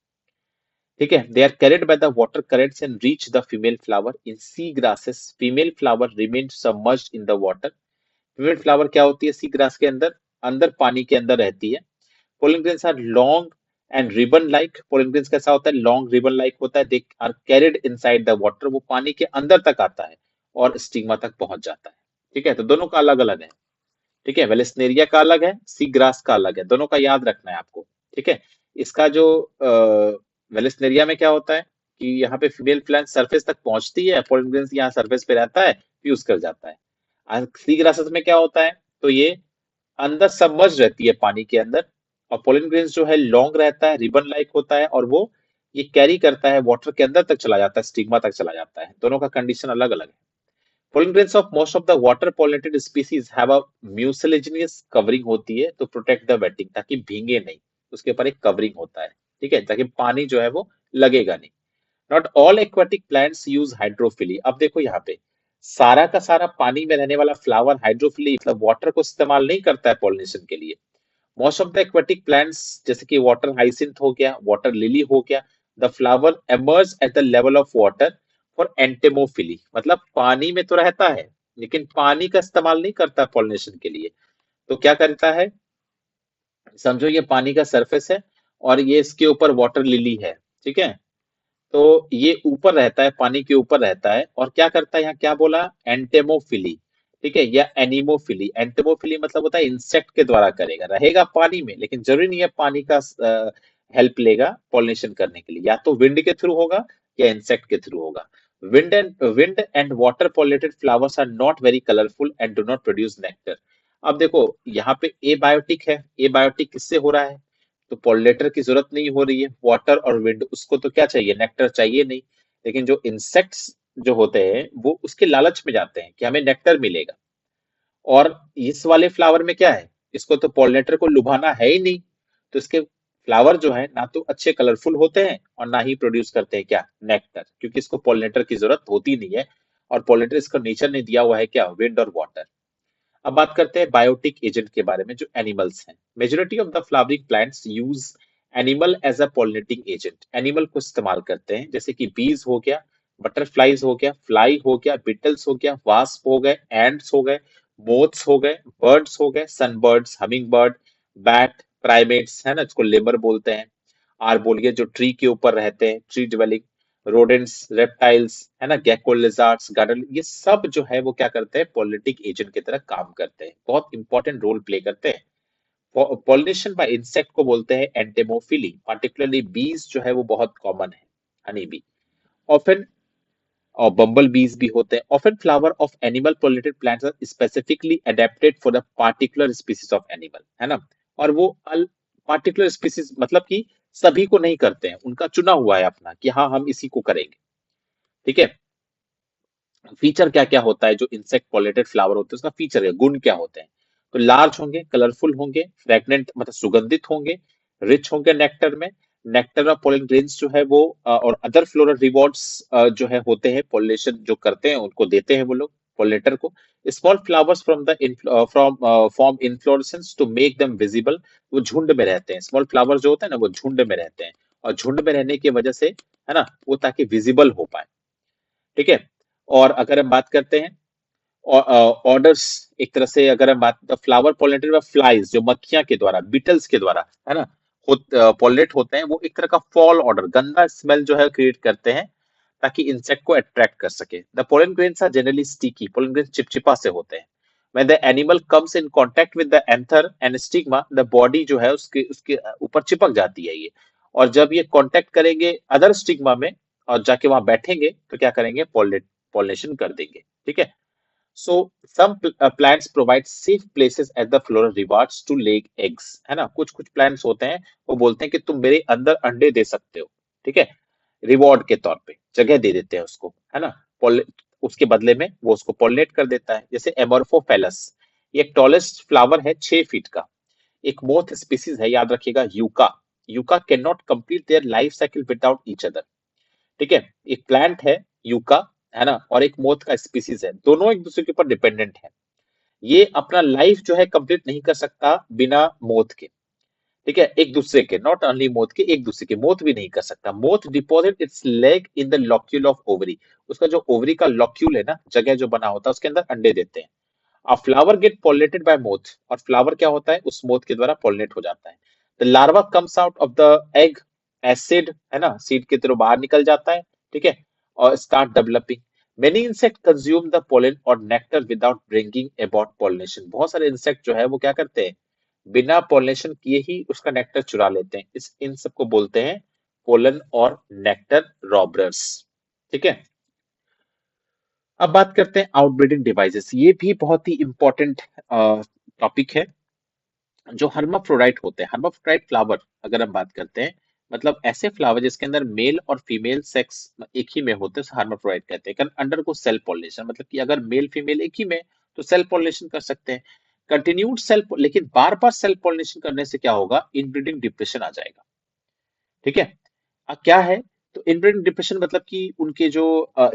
ठीक है। They are carried by the water currents and reach the female flower in sea grasses. Female flower remain submerged in the water. Female flower क्या होती है, सी ग्रास के अंदर, अंदर पानी के अंदर रहती है। Pollen grains are long and ribbon like. Pollen grains कैसा होता है, लॉन्ग रिबन लाइक होता है। They are carried inside the water, वो पानी के अंदर तक आता है और स्टिग्मा तक पहुंच जाता है, ठीक है। तो दोनों का अलग अलग है, ठीक है। वेलेस्नेरिया का अलग है, सी ग्रास का अलग है, दोनों का याद रखना है आपको, ठीक है। इसका जो वेलेस्नेरिया में क्या होता है कि यहाँ पे फीमेल प्लांट सरफेस तक पहुंचती है, पोलन ग्रेन्स यहाँ सरफेस पे रहता है, फ्यूज कर जाता है। सी ग्रासेस में क्या होता है, तो ये अंदर सबमर्ज रहती है पानी के अंदर, और पोलन ग्रेन्स जो है लॉन्ग रहता है, रिबन लाइक होता है, और वो ये कैरी करता है, वाटर के अंदर तक चला जाता है, स्टिग्मा तक चला जाता है। दोनों का कंडीशन अलग अलग है। Pollen grains of most of the water pollinated species have a mucilaginous covering होती है, तो प्रोटेक्ट द वेटिंग, ताकि भींगे नहीं, उसके ऊपर एक कवरिंग होता है, ठीक है, ताकि पानी जो है वो लगेगा नहीं। Not all aquatic plants use hydrophily. अब देखो यहाँ पे सारा का सारा पानी में रहने वाला फ्लावर हाइड्रोफिली मतलब वाटर को इस्तेमाल नहीं करता है पॉलिनेशन के लिए। Most of the aquatic plants जैसे कि वाटर हाइसिंथ हो गया, वाटर लिली हो गया, the flower emerge at the level of water for entomophily, मतलब पानी में तो रहता है लेकिन पानी का इस्तेमाल नहीं करता पॉलिनेशन के लिए। तो क्या करता है, समझो ये पानी का सरफेस है और ये इसके ऊपर वाटर लिली है, ठीक है। तो ये ऊपर रहता है, पानी के ऊपर रहता है, और क्या करता है, यहाँ क्या बोला, एंटेमोफिली, ठीक है, या एनिमोफिली। एंटेमोफिली मतलब होता है इंसेक्ट के द्वारा करेगा, रहेगा पानी में लेकिन जरूरी नहीं है पानी का हेल्प लेगा पॉलिनेशन करने के लिए, या तो विंड के थ्रू होगा या इंसेक्ट के थ्रू होगा। Wind and water pollinated flowers are not very colourful and do not produce nectar. अब देखो यहाँ पे एबायोटिक है, एबायोटिक किससे हो रहा है, तो पॉलिनेटर की जरूरत नहीं हो रही है, वाटर और विंड, उसको तो क्या चाहिए, नेक्टर चाहिए नहीं। लेकिन जो इंसेक्ट्स जो होते हैं वो उसके लालच में जाते हैं कि हमें नेक्टर मिलेगा, और इस वाले फ्लावर में क्या है, इसको तो पॉलिनेटर को लुभाना है ही नहीं, तो इसके फ्लावर जो है ना तो अच्छे कलरफुल होते हैं और ना ही प्रोड्यूस करते हैं क्या, नेक्टर, क्योंकि इसको पॉलिनेटर की जरूरत होती नहीं है, और पॉलिनेटर इसका नेचर ने दिया हुआ है क्या, विंड और वाटर। अब बात करते हैं बायोटिक एजेंट के बारे में जो एनिमल्स हैं। Majority of the flowering plants use animal as a pollinating agent. Animal को इस्तेमाल करते हैं, जैसे कि बीज हो गया, बटरफ्लाईज हो गया, फ्लाई हो गया, बिटल्स हो गया, वास्प हो गए, एंड्स हो गए, मोथ्स हो गए, बर्ड्स हो गए, sunbirds, humming bird, bat, primates है ना, इसको लेबर बोलते हैं, आर्बोलिया जो ट्री के ऊपर रहते हैं, ट्री ड्वेलिंग, रोडेंट्स, रेप्टाइल्स है ना, गेको, लिजार्ड्स, गार्डन, ये सब जो है वो क्या करते हैं, पॉलिनेटिक एजेंट की तरह काम करते हैं, बहुत इंपॉर्टेंट रोल प्ले करते हैं। पॉलिनेशन बाय इंसेक्ट को बोलते हैं एंटेमोफिली, पार्टिकुलरली बीज जो है वो बहुत कॉमन है, हनी बी, ऑफन, और बम्बल बीज भी होते हैं। Often flower of animal pollinated plants are specifically adapted for the particular species of animal, है ना, और वो पार्टिकुलर स्पीसीज मतलब कि सभी को नहीं करते हैं, उनका चुना हुआ है अपना कि हाँ हम इसी को करेंगे, ठीक है। फीचर क्या क्या होता है जो इंसेक्ट पॉलिनेटेड फ्लावर होते हैं, उसका फीचर है, गुण क्या होते हैं, तो लार्ज होंगे, कलरफुल होंगे, फ्रेगनेंट मतलब सुगंधित होंगे, रिच होंगे नेक्टर में, नेक्टर और पोलन ग्रेन्स जो है वो और अदर फ्लोरल रिवॉर्ड्स जो है होते हैं, पॉलिनेशन जो करते हैं उनको देते हैं वो लोग पॉलिनेटर को। Small flowers from the from form inflorescence to make them visible. वो झुंड में रहते हैं, स्मॉल फ्लावर जो होते हैं ना वो झुंड में रहते हैं, और झुंड में रहने की वजह से है ना वो ताकि विजिबल हो पाए, ठीक है। और अगर हम बात करते हैं ऑर्डर्स, एक तरह से अगर हम बात, फ्लावर पॉलिनेटेड बाय फ्लाइज, जो मक्खियां के द्वारा, बीटल्स के द्वारा है ना पॉलिनेट होते हैं, वो एक तरह का फॉल ऑर्डर, गंदा स्मेल जो है क्रिएट करते हैं ताकि इंसेक्ट को अट्रैक्ट कर सके। The pollen grains are generally sticky, pollen grains चिपचिपा से होते हैं। When the animal comes in contact with the anther and stigma, the body जो है उसके उसके ऊपर चिपक जाती है ये, और जब ये कांटेक्ट करेंगे अदर स्टिग्मा में और जाके वहां बैठेंगे तो क्या करेंगे, पॉलिनेशन कर देंगे, ठीक है। So some plants provide safe places at the floral rewards to lay eggs, है ना। कुछ कुछ plants होते हैं वो बोलते हैं कि तुम मेरे अंदर अंडे दे सकते हो, ठीक है, रिवॉर्ड के तौर पे जगह दे देते हैं उसको, है ना। उसके बदले में वो उसको पॉलिनेट कर देता है। जैसे एमोर्फोफेलस, ये एक टॉलेस्ट फ्लावर है 6 फीट का, एक मोथ स्पीसीज है, याद रखिएगा, yucca. Yucca can not complete their life cycle without each other, ठीक है। एक प्लांट है यूका, है ना, और एक मोथ का स्पीसीज है, दोनों एक दूसरे के ऊपर डिपेंडेंट है। ये अपना लाइफ जो है कंप्लीट नहीं कर सकता बिना मोथ के, ठीक है, एक दूसरे के, नॉट ओनली मोथ के, एक दूसरे के, मोथ भी नहीं कर सकता। Moth deposit it's leg in the locule of ovary, उसका जो ओवरी का लॉक्यूल है ना, जगह जो बना होता है, उसके अंदर अंडे देते हैं। A flower get pollinated by moth, और फ्लावर क्या होता है, उस मोथ के द्वारा पॉलिनेट हो जाता है। The larva comes out of the egg as seed, है ना, सीड के थ्रू बाहर निकल जाता है, ठीक है, और start developing. Many insect consume the pollen or nectar without bringing about pollination. बहुत सारे इंसेक्ट जो है वो क्या करते हैं, बिना पॉलिनेशन किए ही उसका नेक्टर चुरा लेते हैं। इन सबको बोलते हैं पोलन और नेक्टर रॉबरर्स, ठीक है। अब बात करते हैं आउटब्रीडिंग डिवाइसेस, ये भी बहुत ही इंपॉर्टेंट टॉपिक है। जो हर्माफ्रोडाइट होते हैं, हर्माफ्रोडाइट फ्लावर अगर हम बात करते हैं, मतलब ऐसे फ्लावर जिसके अंदर मेल और फीमेल सेक्स एक ही में होते हैं, हर्माफ्रोडाइट कहते हैं। कैन अंडर को सेल्फ पॉलिनेशन, मतलब कि अगर मेल फीमेल एक ही में, तो सेल्फ पॉलिनेशन कर सकते हैं। कंटिन्यूड सेल्फ, लेकिन बार बार सेल्फ पॉलिनेशन करने से क्या होगा, इनब्रीडिंग डिप्रेशन आ जाएगा, ठीक है। क्या है, तो इनब्रीडिंग डिप्रेशन मतलब कि उनके जो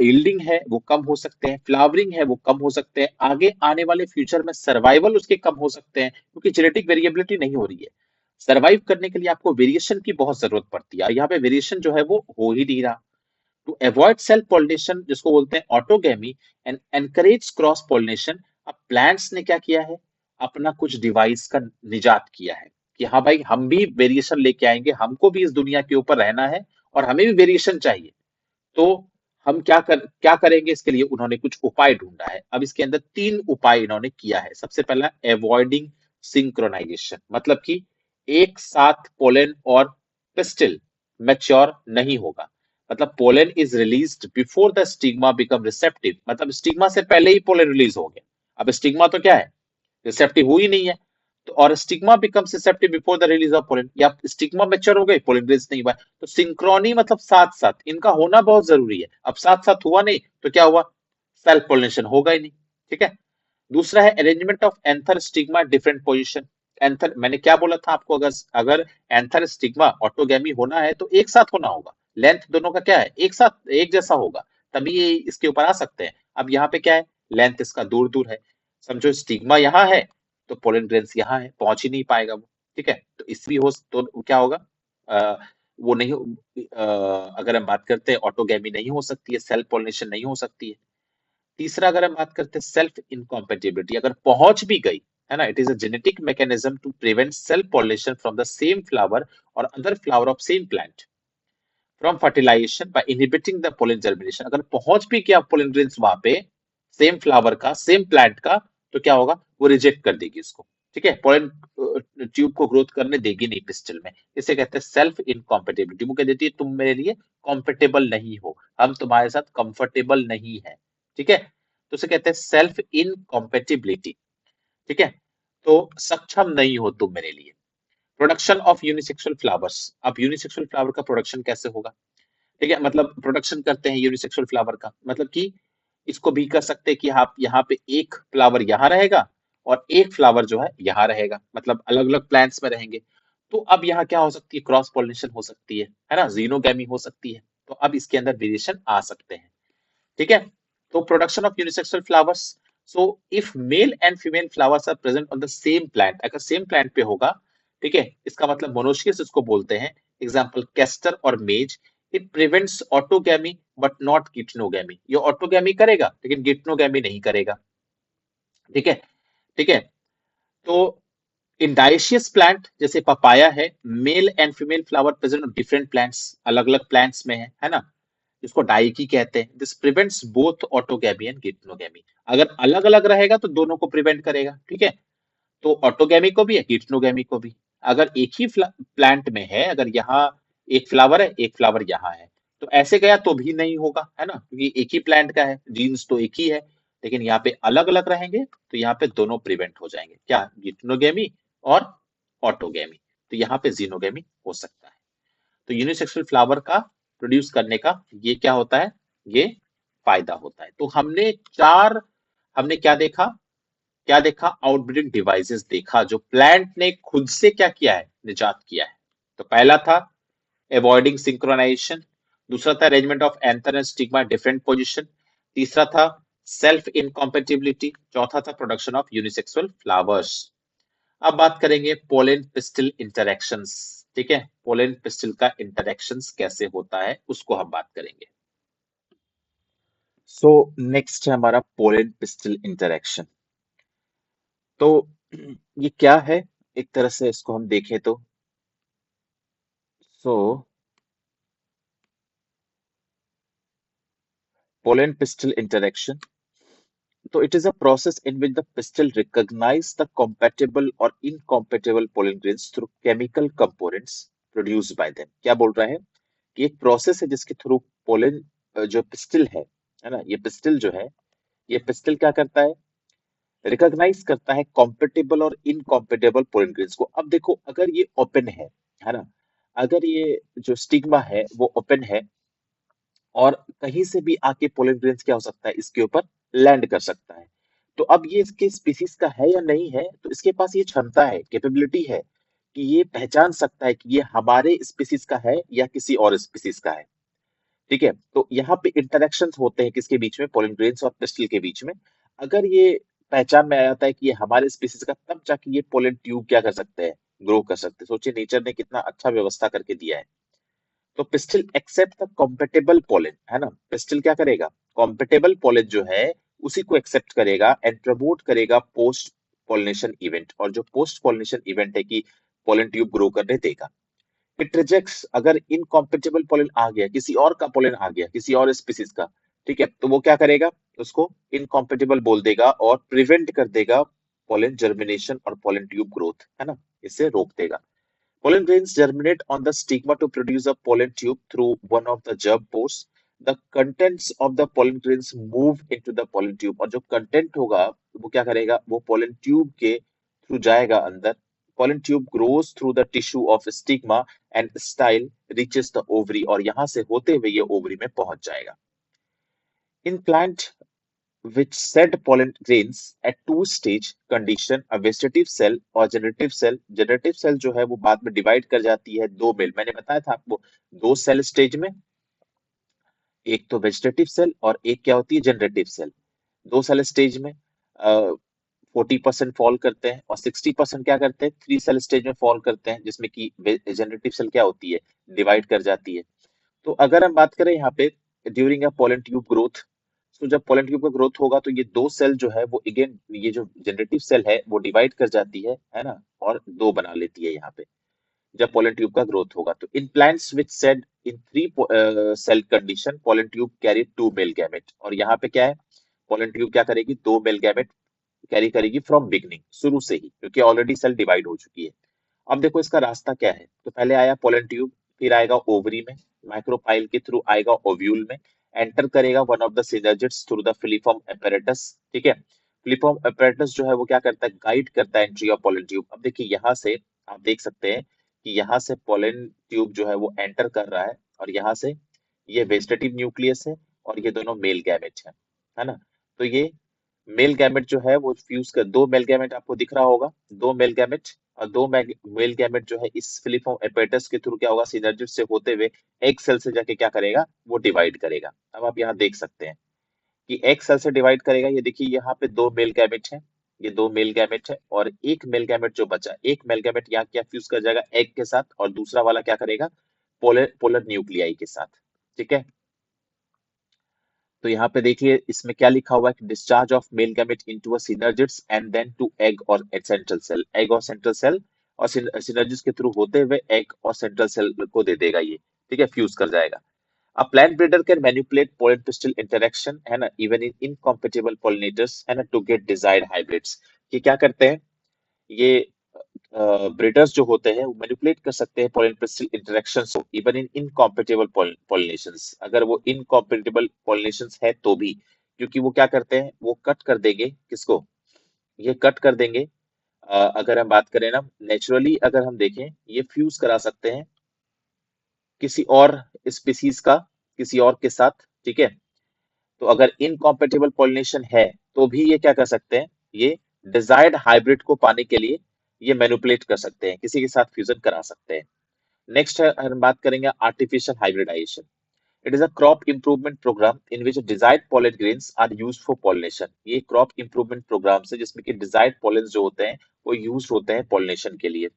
यील्डिंग है वो कम हो सकते हैं, फ्लावरिंग है वो कम हो सकते हैं, आगे आने वाले फ्यूचर में सर्वाइवल उसके कम हो सकते हैं, क्योंकि जेनेटिक वेरिएबिलिटी नहीं हो रही है। सर्वाइव करने के लिए आपको वेरिएशन की बहुत जरूरत पड़ती है, यहाँ पे वेरिएशन जो है वो हो ही नहीं रहा। टू अवॉइड सेल्फ पॉलिनेशन, जिसको बोलते हैं autogamy, and encourage cross pollination, अब प्लांट्स ने क्या किया है, अपना कुछ डिवाइस का निजात किया है कि हाँ भाई, हम भी वेरिएशन लेके आएंगे, हमको भी इस दुनिया के ऊपर रहना है और हमें भी वेरिएशन चाहिए। तो हम क्या करेंगे, इसके लिए उन्होंने कुछ उपाय ढूंढा है। अब इसके अंदर 3 उपाय इन्होंने किया है। सबसे पहला, अवॉइडिंग सिंक्रोनाइजेशन, मतलब कि एक साथ पोलन और पिस्टिल मैच्योर नहीं होगा। मतलब pollen is released before the stigma become receptive, मतलब स्टिग्मा से पहले ही पोलन रिलीज हो गया। अब स्टिग्मा तो क्या है, रिसेप्टिव हुई नहीं है, तो और stigma becomes receptive before the release of pollen, या स्टिग्मा मैच्योर हो गई, पोलन रिलीज नहीं हुआ। तो सिंक्रोनी मतलब साथ साथ, इनका होना बहुत जरूरी है। अब साथ साथ हुआ नहीं तो क्या हुआ, सेल्फ पोलिनेशन होगा ही नहीं, ठीक है। दूसरा है arrangement of anther stigma different position. Anther, मैंने क्या बोला था आपको, अगर अगर एंथर स्टिग्मा ऑटोगेमी होना है तो एक साथ होना होगा, लेंथ दोनों का क्या है, एक साथ एक जैसा होगा, तभी ये इसके ऊपर आ सकते हैं। अब यहाँ पे क्या है, लेंथ इसका दूर दूर है। समझो स्टिग्मा यहाँ है तो पोलन ग्रेन्स यहाँ है, पहुंच ही नहीं पाएगा वो, ठीक है। तो इसलिए हो तो क्या होगा, अ, वो नहीं अगर हम बात करते हैं ऑटोगेमी नहीं हो सकती है, सेल्फ पोलिनेशन नहीं हो सकती है। तीसरा अगर हम बात करते हैं सेल्फ इनकॉम्पेटिबिलिटी, अगर पहुंच भी गई, है ना, it is a genetic mechanism to prevent self pollination from the same flower और other flower of same plant from fertilisation by inhibiting the pollen germination. अगर पहुंच भी गया पोलन ग्रेन्स वहां पे, सेम फ्लावर का, सेम प्लांट का, तो क्या होगा, वो रिजेक्ट कर देगी इसको, ठीक है, पोलन ट्यूब को ग्रोथ करने देगी नहीं पिस्टल में। इसे कहते हैं सेल्फ इनकॉम्पेटिबिलिटी। वो कह देती है तुम मेरे लिए कॉम्पेटेबल नहीं हो, हम तुम्हारे साथ कंफर्टेबल नहीं है, ठीक है। तो उसे कहते हैं सेल्फ इनकॉम्पेटिबिलिटी, ठीक है। तो सक्षम नहीं हो तुम मेरे लिए। प्रोडक्शन ऑफ यूनिसेक्सुअल फ्लावर्स, अब यूनिसेक्सुअल फ्लावर का प्रोडक्शन कैसे होगा, ठीक है, मतलब प्रोडक्शन करते हैं यूनिसेक्सुअल फ्लावर का, मतलब कि इसको भी कर सकते हैं कि आप यहाँ पे एक फ्लावर यहाँ रहेगा और एक फ्लावर जो है यहाँ रहेगा, मतलब अलग अलग प्लांट्स में रहेंगे। तो अब यहाँ क्या हो सकती है, क्रॉस पॉलिनेशन हो सकती है ना, जीनोगैमी हो सकती है। तो अब इसके अंदर वेरिएशन आ सकते हैं, ठीक है। तो production of unisexual flowers, so if male and female flowers are present on the same plant, अगर सेम प्लांट पे होगा, ठीक है, इसका मतलब मोनोशियस इसको बोलते हैं। एग्जांपल कैस्टर और maize, it prevents autogamy but not geitonogamy, ये ऑटोगैमी करेगा लेकिन गिटनोगैमी नहीं करेगा, ठीक है, ठीक है। तो इन डायशियस प्लांट जैसे पपाया है, mail and female flower present on different plants, अलग अलग प्लांट्स में है ना। जिसको डाइकी कहते हैं। This prevents both autogamy and geitonogamy. अगर अलग अलग रहेगा तो दोनों को प्रिवेंट करेगा, ठीक है। तो ऑटोगैमी को भी है, गिप्नोगैमी को भी। अगर एक ही प्लांट में है, अगर यहाँ एक फ्लावर है, एक फ्लावर यहाँ है, तो ऐसे गया तो भी नहीं होगा, है ना, क्योंकि एक ही प्लांट का है, जीन्स तो एक ही है। लेकिन यहाँ पे अलग अलग रहेंगे तो यहाँ पे दोनों प्रिवेंट हो जाएंगे, क्या, गिप्नोगैमी और ऑटोगैमी। तो यहाँ पे जीनोगैमी हो सकता है। तो यूनिसेक्सुअल फ्लावर का प्रोड्यूस करने का ये क्या होता है, ये फायदा होता है। तो हमने क्या देखा, आउटब्रीडिंग डिवाइसेस देखा, जो प्लांट ने खुद से क्या किया है, निजात किया है। तो पहला था अवॉइडिंग सिंक्रोनाइजेशन, दूसरा था arrangement of anther and stigma different position, तीसरा था सेल्फ इनकॉम्पेटिबिलिटी, चौथा था प्रोडक्शन ऑफ यूनिसेक्सुअल फ्लावर्स। अब बात करेंगे पोलन पिस्टिल इंटरेक्शंस, ठीक है, पोलन पिस्टिल का इंटरेक्शंस कैसे होता है उसको हम बात करेंगे। सो नेक्स्ट है हमारा पोलन पिस्टिल इंटरेक्शन। तो ये क्या है, एक तरह से इसको हम देखें तो, सो पोलन पिस्टल इंटरेक्शन, तो it is a process in which the pistil recognise the compatible और incompatible pollen grains through chemical components produced by them। क्या बोल रहा है कि एक प्रोसेस है जिसके थ्रू पोलन, जो पिस्टल है ना, ये पिस्टल जो है, ये पिस्टल क्या करता है, रिकॉग्नाइज करता है कॉम्पेटेबल और इनकॉम्पेटेबल पोलन ग्रेन्स को। अब देखो, अगर ये ओपन है ना, अगर ये जो स्टिग्मा है वो ओपन है और कहीं से भी आके पोलन ग्रेन्स क्या हो सकता है, इसके ऊपर लैंड कर सकता है। तो अब ये इसके स्पीसीज का है या नहीं है, तो इसके पास ये क्षमता है, कैपेबिलिटी है कि ये पहचान सकता है कि ये हमारे स्पीसीज का है या किसी और स्पीसीज का है, ठीक है। तो यहाँ पे इंटरेक्शन होते हैं किसके बीच में, पोलन ग्रेन्स और पिस्टल के बीच में। अगर ये पहचान में आ जाता है कि ये हमारे स्पीसीज का, तब जाके ये पोलन ट्यूब क्या कर सकते हैं, ग्रो कर सकते हैं। सोचिए नेचर ने कितना अच्छा व्यवस्था करके दिया है। तो pistil accept the compatible pollen, है ना, पिस्टिल क्या करेगा, कॉम्पेटेबल पोलन जो है उसी को एक्सेप्ट करेगा एंड प्रमोट करेगा पोस्ट पोलिनेशन इवेंट। और जो पोस्ट पोलिनेशन इवेंट है कि पोलन ट्यूब ग्रो करने देगा। इट रिजेक्ट्स, अगर इनकॉम्पेटेबल पोलन आ गया, किसी और का पोलन आ गया, किसी और स्पीसीज का, ठीक है, तो वो क्या करेगा, उसको इनकॉम्पेटेबल बोल देगा और प्रिवेंट कर देगा पोलन जर्मिनेशन और पोलन ट्यूब ग्रोथ, है ना, इससे रोक देगा। Pollen grains germinate on the stigma to produce a pollen tube through one of the germ pores. The contents of the pollen grains move into the pollen tube, और जो content होगा वो क्या करेगा, वो pollen tube के through जाएगा अंदर। Pollen tube grows through the tissue of stigma and style reaches the ovary, और यहाँ से होते हुए ये ओवरी में पहुंच जाएगा। In plant which shed pollen grains at two stage condition, a vegetative cell और generative cell जो है वो बाद में डिवाइड कर जाती है दो मेल, मैंने बताया था आपको, दो सेल स्टेज में, एक तो वेजिटेटिव सेल और एक क्या होती है, जनरेटिव सेल। दो सेल स्टेज में 40% फॉल करते हैं और 60% क्या करते हैं, थ्री सेल स्टेज में फॉल करते हैं, जिसमें कि जनरेटिव सेल क्या होती है, डिवाइड कर जाती है। तो अगर हम बात करें यहाँ पे during a pollen tube growth, तो जब पोलन ट्यूब का ग्रोथ होगा तो ये दो सेल जो है वो अगेन, ये जो जनरेटिव सेल है वो डिवाइड कर जाती है ना, और दो बना लेती है यहाँ पे जब पोलन ट्यूब का ग्रोथ होगा। तो in plants which shed in three cell condition, pollen tube carry to male gamete. और यहाँ पे क्या है, पोलन ट्यूब क्या करेगी, दो मेल गैमेट कैरी करेगी फ्रॉम बिगनिंग, शुरू से ही, क्योंकि ऑलरेडी सेल डिवाइड हो चुकी है। अब देखो इसका रास्ता क्या है, तो पहले आया पोलन ट्यूब, फिर आएगा ओवरी में, माइक्रोपाइल के थ्रू आएगा ओव्यूल में, एंटर करेगा one of the synergids through the filiform apparatus, ठीक है। फिलीफॉर्म apparatus जो है वो क्या करता है, गाइड करता है एंट्री ऑफ पोलन ट्यूब। अब देखिए यहाँ से आप देख सकते हैं कि यहाँ से पोलन ट्यूब जो है वो एंटर कर रहा है, और यहाँ से ये वेजिटेटिव न्यूक्लियस है और ये दोनों मेल गैमेट है ना। तो ये मेल गैमेट जो है वो फ्यूज कर, दो मेल गैमेट आपको दिख रहा होगा, दो मेल गैमेट, और दो मेल गैमेट जो है इस फिलीफॉर्म एपेटस के थ्रू क्या होगा, सिनर्जिड से होते हुए एक सेल से जाके क्या करेगा, वो डिवाइड करेगा। अब आप यहाँ देख सकते हैं कि एक सेल से डिवाइड करेगा। ये देखिए यहाँ पे दो मेल गैमेट है, ये दो मेल गैमेट है, और एक मेल गैमेट जो बचा, एक मेल गैमेट यहाँ क्या फ्यूज कर जाएगा एग के साथ, और दूसरा वाला क्या करेगा, पोलर पोलर न्यूक्लियाई के साथ, ठीक है। तो यहाँ पे देखिए इसमें क्या लिखा हुआ है कि discharge of male gamete into a synergids and then to egg और सेंट्रल सेल, एग और सेंट्रल सेल, और सिनर्जिड्स के थ्रू होते हुए एग और सेंट्रल सेल को दे देगा ये, ठीक है, फ्यूज कर जाएगा। A plant breeder can manipulate pollen pistil interaction, है ना, इवन इन इनकॉम्पिटेबल पॉलिनेटर्स, है ना, टू गेट डिजायर्ड हाइब्रिड्स। ये क्या करते हैं, ये ब्रीडर्स जो होते हैं वो मैनिपुलेट कर सकते हैं पोलन पिस्टल इंटरेक्शंस को, इवन इन इनकॉम्पिटेबल पॉलिनेशंस, अगर वो इनकॉम्पिटेबल पॉलिनेशंस है तो भी, क्योंकि वो क्या करते हैं, वो कट कर देंगे किसको, ये कट कर देंगे। अगर हम बात करें ना, नेचुरली अगर हम देखें, ये फ्यूज करा सकते हैं किसी और स्पीसीज का किसी और के साथ, ठीक है। तो अगर इनकॉम्पेटिबल पॉलिनेशन है तो भी ये क्या कर सकते हैं, ये डिजायर्ड हाइब्रिड को पाने के लिए ये मैनिपुलेट कर सकते हैं, किसी के साथ फ्यूजन करा सकते हैं। नेक्स्ट है, हम बात करेंगे artificial hybridisation. It is a crop improvement programme in which desired pollen grains are used for pollination. ये क्रॉप इंप्रूवमेंट प्रोग्राम है जिसमें कि डिजायर्ड पॉलन जो होते हैं वो यूज होते हैं पॉलिनेशन के लिए।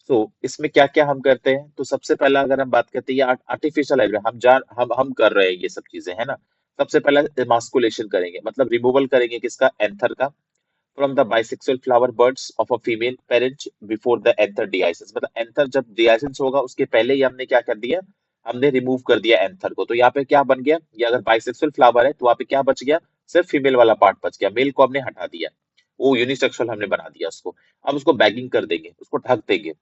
तो इसमें क्या क्या हम करते हैं, तो सबसे पहला अगर हम बात करते हैं ये आर्टिफिशियल हाइब्रिड, हम कर रहे हैं ये सब चीजें, है ना। सबसे पहला इमास्कुलेशन करेंगे, मतलब रिमूवल करेंगे किसका, एंथर का, from the bisexual flower buds of a female parent before the anther dehisces. मतलब एंथर जब डिआइसिस होगा उसके पहले ही हमने क्या कर दिया, हमने रिमूव कर दिया एंथर को। तो यहाँ पे क्या बन गया, ये अगर बाइसेक्सुअल फ्लावर है तो वहाँ पे क्या बच गया, सिर्फ फीमेल वाला पार्ट बच गया, मेल को हमने हटा दिया, वो यूनिसेक्सुअल हमने बना दिया उसको। अब उसको बैगिंग कर देंगे, उसको ढक देंगे,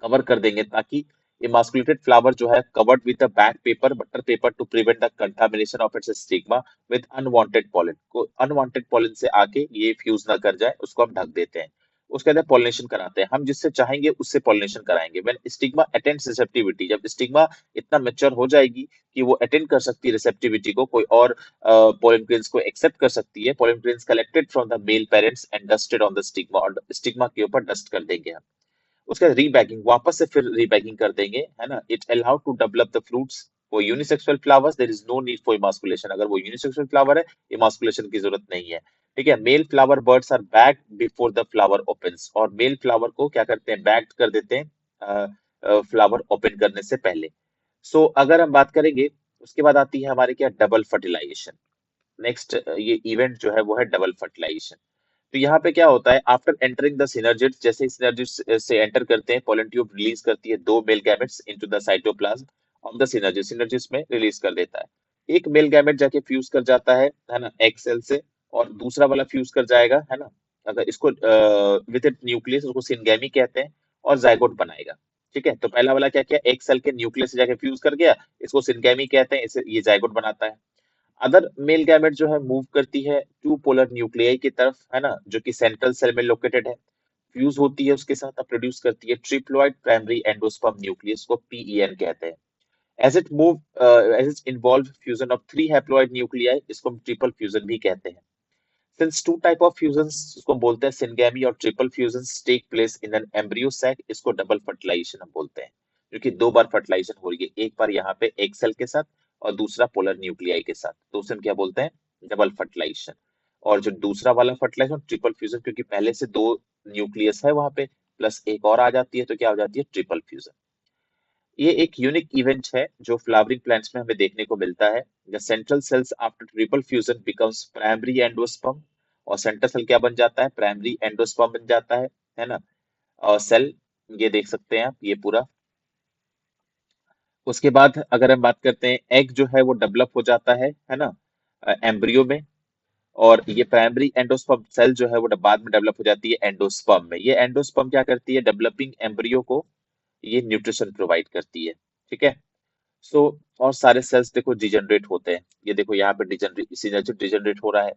कवर कर देंगे, ताकि emasculated flower जो है covered with a back paper butter paper to prevent the contamination of its stigma with unwanted pollen, को unwanted pollen से आके ये फ्यूज ना कर जाए, उसको हम ढक देते हैं। उसके बाद पॉलिनेशन कराते हैं, हम जिससे चाहेंगे उससे पॉलिनेशन कराएंगे। व्हेन स्टिग्मा अटेंड्स रिसेप्टिविटी, जब स्टिग्मा इतना मैच्योर हो जाएगी कि वो अटेंड कर सकती है रिसेप्टिविटी को, कोई और पोलन ग्रेन्स को एक्सेप्ट कर सकती है, pollen grains collected from the male parents and dusted on the stigma, और स्टिग्मा के ऊपर डस्ट कर देंगे हम। उसका रीबैगिंग, वापस से फिर रीबैगिंग कर देंगे, है ना। It allow to develop the fruits for unisexual flowers, there is no need for emasculation. अगर वो यूनिसेक्सुअल फ्लावर है, इमास्कुलेशन की जरूरत नहीं है, ठीक है। Male flower buds are bagged before the flower opens, और मेल फ्लावर को क्या करते हैं, बैग्ड कर देते हैं फ्लावर ओपन करने से पहले। सो अगर हम बात करेंगे, उसके बाद आती है हमारे क्या, डबल फर्टिलाइजेशन। नेक्स्ट ये इवेंट जो है वो है डबल फर्टिलाइजेशन। तो यहाँ पे क्या होता है, आफ्टर एंटरिंग द सिनर्जिड्स, जैसे सिनर्जिड्स से एंटर करते हैं, पोलन ट्यूब रिलीज करती है दो male gametes into the cytoplasm of the synergid, synergids में रिलीज कर देता है। एक मेल गैमेट जाके फ्यूज कर जाता है ना, एग सेल से, और दूसरा वाला फ्यूज कर जाएगा, है ना। अगर इसको विद इट न्यूक्लियस, उसको सिनगैमी कहते हैं, और जाइगोट बनाएगा, ठीक है। तो पहला वाला क्या किया, एक सेल के न्यूक्लियस से जाके फ्यूज कर गया, इसको सिनगैमी कहते हैं, इसे ये जाइगोट बनाता है। अदर मेल गैमेट जो है मूव करती है टू पोलर न्यूक्लियाई की तरफ, है ना, जो कि सेंट्रल सेल में लोकेटेड है, फ्यूज होती है उसके साथ, प्रोड्यूस करती है ट्रिप्लॉइड प्राइमरी एंडोस्पर्म न्यूक्लियस को पीईएन कहते हैं। As it involve fusion of three haploid nuclei, इसको हम ट्रिपल फ्यूजन भी कहते हैं। Since two type of fusions, इसको हम बोलते हैं सिनगैमी, और triple fusions take place in an embryo sac, इसको डबल फर्टिलाइजेशन हम बोलते हैं, क्योंकि दो बार फर्टिलाइजेशन हो रही है, एक बार यहाँ पे एक सेल के साथ और दूसरा पोलर न्यूक्लियाई के साथ, तो उसे हम क्या बोलते हैं, डबल फर्टिलाइजेशन। और जो दूसरा वाला फर्टिलाइजेशन ट्रिपल फ्यूजन, क्योंकि पहले से दो न्यूक्लियस है वहां पे, प्लस एक और आ जाती है, तो क्या हो जाती है, ट्रिपल फ्यूजन। ये एक यूनिक इवेंट है जो फ्लावरिंग प्लांट्स में हमें देखने को मिलता है। The central cells after triple fusion becomes primary endosperm, और सेंट्रल सेल क्या बन जाता है, प्राइमरी एंडोस्पर्म बन जाता है ना। और सेल, ये देख सकते हैं आप, ये पूरा। उसके बाद अगर हम बात करते हैं, एग जो है वो डेवलप हो जाता है ना, एम्ब्रियो में। और ये प्राइमरी एंडोस्पर्म सेल जो है वो बाद में डेवलप हो जाती है एंडोस्पर्म में। ये एंडोस्पर्म क्या करती है, डेवलपिंग एम्ब्रियो को ये न्यूट्रिशन प्रोवाइड करती है, ठीक है। सो और सारे सेल्स देखो डिजेनरेट होते हैं, ये देखो यहाँ पे डिजेनरेट, सिनर्जिड डिजेनरेट हो रहा है,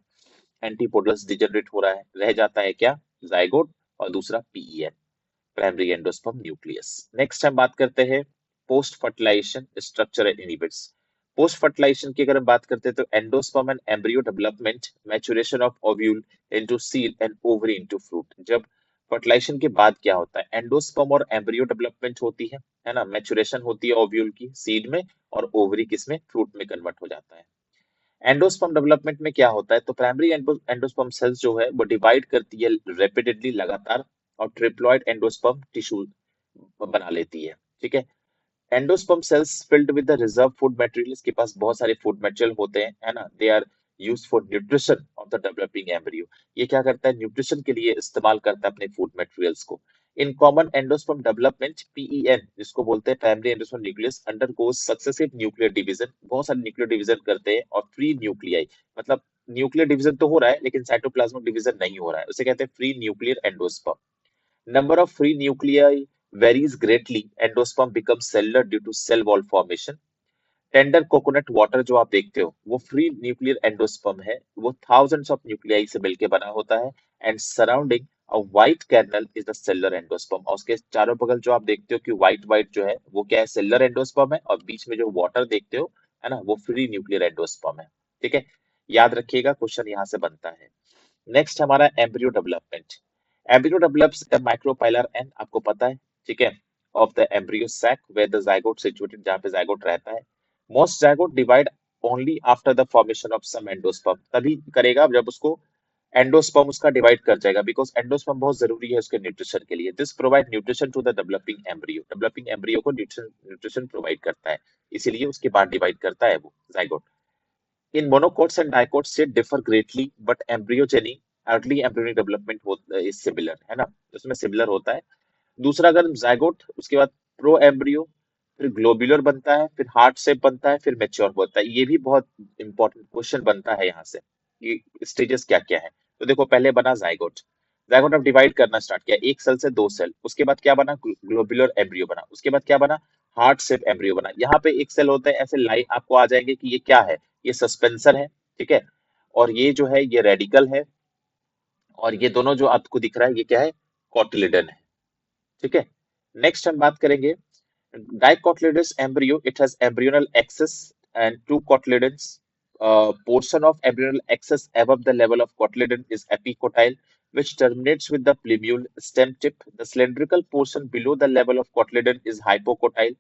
एंटीपोडल्स डिजेनरेट हो रहा है, रह जाता है क्या, जाइगोट, और दूसरा PEN, primary endosperm nucleus. Next हम बात करते हैं post fertilization structure and inhibits. Post fertilization की अगर हम बात करते हैं, तो endosperm and embryo development, maturation of ovule into seed and ovary into fruit. जब फर्टिलाइजेशन के बाद क्या होता है, एंडोस्पर्म और एम्ब्रियो डेवलपमेंट होती है ना, मैच्योरेशन होती है ओव्यूल की, सीड में, और ओवरी किसमें, फ्रूट में कन्वर्ट हो जाता है। एंडोस्पर्म डेवलपमेंट में क्या होता है, तो प्राइमरी एंडोस्पर्म सेल्स जो है वो डिवाइड करती है रेपिडेटली, लगातार, और ट्रिप्लॉइड एंडोस्पर्म टिश्यू बना लेती है, ठीक है। Endosperm sales filled with the reserve food material, इसके पास बहुत सारे फूड मटेरियल होते हैं, है ना। They are used for nutrition of the developing embryo. ये क्या करता है, न्यूट्रिशन के लिए इस्तेमाल करता है अपने फूड मटेरियल्स को। In common endosperm development PEN जिसको बोलते हैं primary endosperm nucleus undergoes successive nuclear division, बहुत सारे न्यूक्लियर डिवीजन करते हैं और फ्री न्यूक्लियाई, मतलब न्यूक्लियर डिवीजन तो हो रहा है लेकिन साइटोप्लाज्मिक डिवीजन नहीं हो रहा है, उसे कहते हैं free nuclear endosperm. Number of free nuclei varies greatly. Endosperm becomes cellular due to cell wall formation. Tender coconut water जो आप देखते हो वो फ्री न्यूक्लियर एंडोस्पर्म है, वो थाउजेंड्स ऑफ न्यूक्लियाई से मिलकर बना होता है and surrounding a white kernel is the cellular endosperm. और उसके चारों बगल जो आप देखते हो कि व्हाइट व्हाइट जो है वो क्या है, सेलुलर एंडोस्पर्म है, और बीच में जो वाटर देखते हो है ना, वो फ्री न्यूक्लियर एंडोस्पर्म है। ठीक है, याद रखिएगा, क्वेश्चन यहाँ से बनता है। नेक्स्ट हमारा embryo development. Embryo develops the micropylar end, आपको पता है, ठीक है, of the embryo sac where the zygote situated, जहाँ पे जाइगोट रहता है। Most zygote divide only after the formation of some endosperm, तभी करेगा जब उसको एंडोस्पर्म उसका डिवाइड कर जाएगा, बिकॉज एंडोस्पर्म बहुत जरूरी है उसके न्यूट्रिशन के लिए। This provide nutrition to the developing embryo को न्यूट्रिशन प्रोवाइड करता है, इसीलिए उसके बाद डिवाइड करता है वो zygote. In monocots and dicots they differ greatly, but embryogeny, early embryonic development is similar, है ना, उसमें सिमिलर होता है। दूसरा अगर जाइगोट, उसके बाद प्रो एम्ब्रियो, फिर ग्लोब्यूलर बनता है, फिर हार्ट शेप बनता है, फिर मेच्योर होता है। ये भी बहुत इंपॉर्टेंट क्वेश्चन बनता है यहाँ से कि स्टेजेस क्या क्या है। तो देखो पहले बना जाइगोट, जाइगोट अब डिवाइड करना स्टार्ट किया, एक सेल से दो सेल, उसके बाद क्या बना, ग्लोब्यूलर एम्ब्रियो बना, उसके बाद क्या बना, हार्ट शेप एम्ब्रियो बना। यहाँ पे एक सेल होता है, ऐसे लाइन आपको आ जाएंगे कि ये क्या है, ये सस्पेंसर है, ठीक है, और ये जो है ये रेडिकल है, और ये दोनों जो आपको दिख रहा है ये क्या है, कॉटिलिडन है। ठीक है, नेक्स्ट हम बात करेंगे dicotyledonous embryo. It has embryonal axis and two cotyledons. Portion of embryonal axis above the level of cotyledon is epicotyle, which terminates with the plumule stem tip. The cylindrical portion below the level of cotyledon is hypocotyle.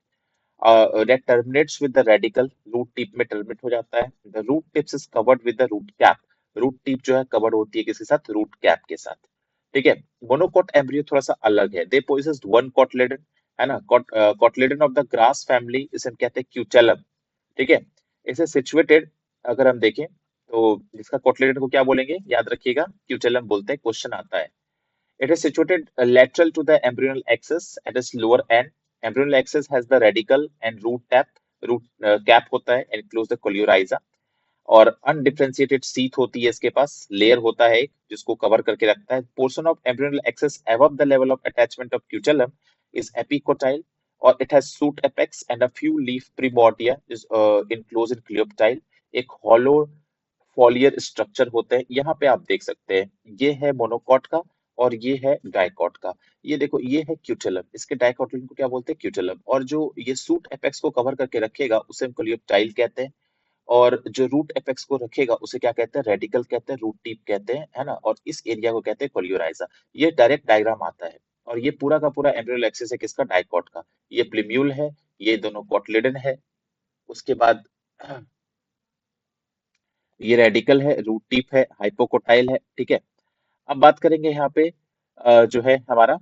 That terminates with the radical, root tip में terminate हो जाता है। The root tips is covered with the root cap. root tip जो है covered होती है किसके साथ, root cap के साथ। ठीक है, मोनोकोट एम्ब्रियो थोड़ा सा अलग है। दे पोजेस वन कॉटलेडन, है ना, कॉटलेडन ऑफ द ग्रास फैमिली, इसे हम कहते हैं क्यूटेलम। ठीक है, इसे सिचुएटेड अगर हम देखें तो जिसका कॉटलेडन को क्या बोलेंगे, याद रखिएगा, क्यूटेलम बोलते हैं, क्वेश्चन आता है। It is situated lateral to the embryonal axis at its lower end. Embryonal axis has the radical and root cap होता है, enclose the coleorhiza, और अनडिफरेंशिएटेड सीथ होती है इसके पास, लेयर होता है जिसको कवर करके रखता है। Portion of embryonal axis above the level of attachment of scutellum is epicotyl, और it has shoot apex and a few leaf primordia is enclose in coleoptile. एक हॉलो फॉलियर स्ट्रक्चर होते हैं, यहाँ पे आप देख सकते हैं, ये है मोनोकॉट का और ये है डाइकॉट का। ये देखो ये है क्यूटेलम, इसके डाइकोटिलम को क्या बोलते हैं, क्यूटेलम, और जो ये सूट एपेक्स को कवर करके रखेगा उसे हम क्लियोप्टाइल कहते हैं, और जो रूट एपेक्स को रखेगा उसे क्या कहते हैं, रेडिकल कहते हैं, रूट टिप कहते हैं, है ना, और इस एरिया को कहते हैं कोलियोराइजा। ये डायरेक्ट डायग्राम आता है, और ये पूरा का पूरा एम्ब्रियोनल एक्सिस है किसका, डाइकॉट का। ये प्लिम्यूल है, ये दोनों कॉटलिडन है, उसके बाद ये रेडिकल है, रूट टिप है, हाइपोकोटाइल है। ठीक है, अब बात करेंगे यहाँ पे जो है हमारा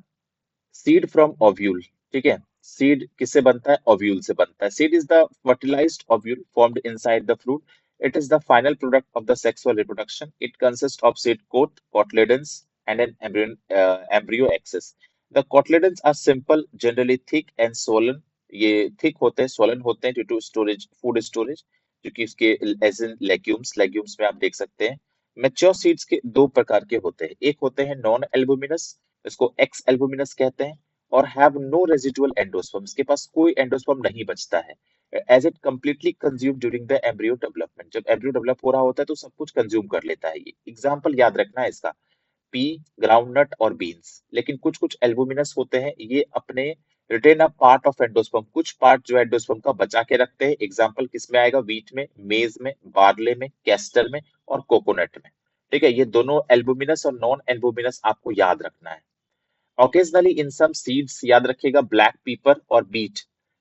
सीड फ्रॉम ओव्यूल। ठीक है, सीड किससे बनता है, ओव्यूल से बनता है। Seed is the fertilized ovule formed inside the fruit. It is the final product of the sexual reproduction. It consist of seed coat, cotyledons and an embryo axis. The cotyledons are simple, generally thick and swollen. ये thick होते हैं, swollen होते हैं due to storage, food storage, क्योंकि इसके as in legumes में आप देख सकते हैं। मेच्योर सीड्स के दो प्रकार के होते हैं, एक होते हैं नॉन एल्बुमिनस, इसको एक्स एल्बुमिनस कहते हैं, और हैव नो रेजिडुअल एंडोस्पर्म, इसके पास कोई एंडोस्पर्म नहीं बचता है, as it completely consume during the embryo development. जब एम्ब्रियो डेवलप हो रहा होता है तो सब कुछ कंज्यूम कर लेता है। ये एग्जांपल याद रखना है इसका, पी, ग्राउंडनट और बीन्स। लेकिन कुछ कुछ एल्बुमिनस होते हैं, ये अपने retain a part of endosperm, कुछ पार्ट जो एंडोस्पर्म का बचा के रखते हैं। एग्जांपल किसमें आएगा, वीट में, मेज में, बार्ले में, कैस्टर में और कोकोनट में। ठीक है, ये दोनों एल्बुमिनस और नॉन एल्बुमिनस आपको याद रखना है। ऑकेजनली इन सम सीड्स, याद रखिएगा, ब्लैक पीपर और बीट,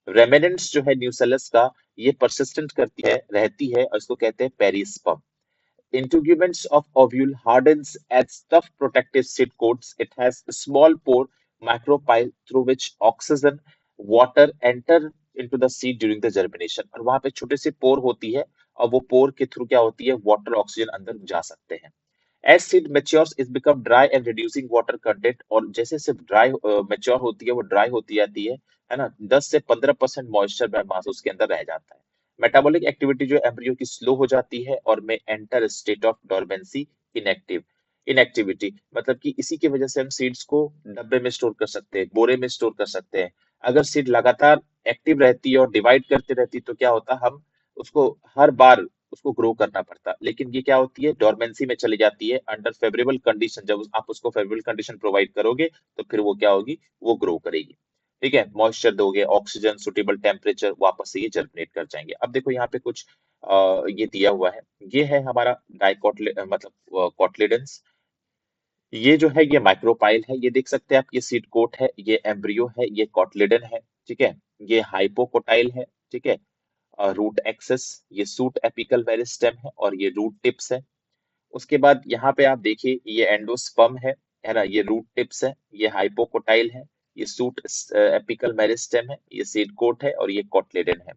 रेमिनेंट्स जो है न्यूसेलस का, ये परसिस्टेंट करती है, रहती है, और इसको कहते हैं perisperm. Integuments of ovule hardens as tough protective seed coats. It has a small pore micropyle through which oxygen, water enter into the seed during the germination. और वहां पे छोटे से पोर होती है, और वो पोर के थ्रू क्या होती है, वाटर ऑक्सीजन अंदर जा सकते हैं। As seed matures it become dry and reducing water content, और जैसे सिर्फ ड्राई मेच्योर होती है वो ड्राई होती जाती है ना, 10 से 15% मॉइस्चर बायोमास उसके अंदर रह जाता है। मेटाबॉलिक एक्टिविटी जो एम्ब्रियो की स्लो हो जाती है और में enter state of dormancy, inactive inactivity, मतलब कि इसी की वजह से हम सीड्स को डब्बे में स्टोर कर सकते हैं, बोरे में स्टोर कर सकते हैं। अगर सीड लगातार एक्टिव रहती है और डिवाइड करती रहती है तो क्या होता, हम उसको हर बार उसको ग्रो करना पड़ता, लेकिन ये क्या होती है, डोरमेंसी में चली जाती है अंडर फेवरेबल कंडीशन। जब आप उसको फेवरेबल कंडीशन प्रोवाइड करोगे तो फिर वो क्या होगी, वो ग्रो करेगी। ठीक है, मॉइस्चर दोगे, ऑक्सीजन, सुटेबल टेम्परेचर, वापस से ये जर्मिनेट कर जाएंगे। अब देखो यहाँ पे कुछ ये दिया हुआ है, ये है हमारा डाइकोटले मतलब कॉटलिडेंस। ये जो है ये माइक्रोपाइल है, ये देख सकते हैं आप, ये सीड कोट है, ये एम्ब्रियो है, ये कॉटलिडन है। ठीक है, ये हाइपोकोटाइल है। ठीक है, रूट एक्सेस, ये सूट एपिकल मेरिस्टेम है, और ये रूट टिप्स है। उसके बाद यहाँ पे आप देखिए, ये एंडोस्पर्म है ना, ये रूट टिप्स है, ये हाइपोकोटाइल है, ये सूट एपिकल मेरिस्टेम है, ये सीड कोट है, और ये कॉटलिडन है।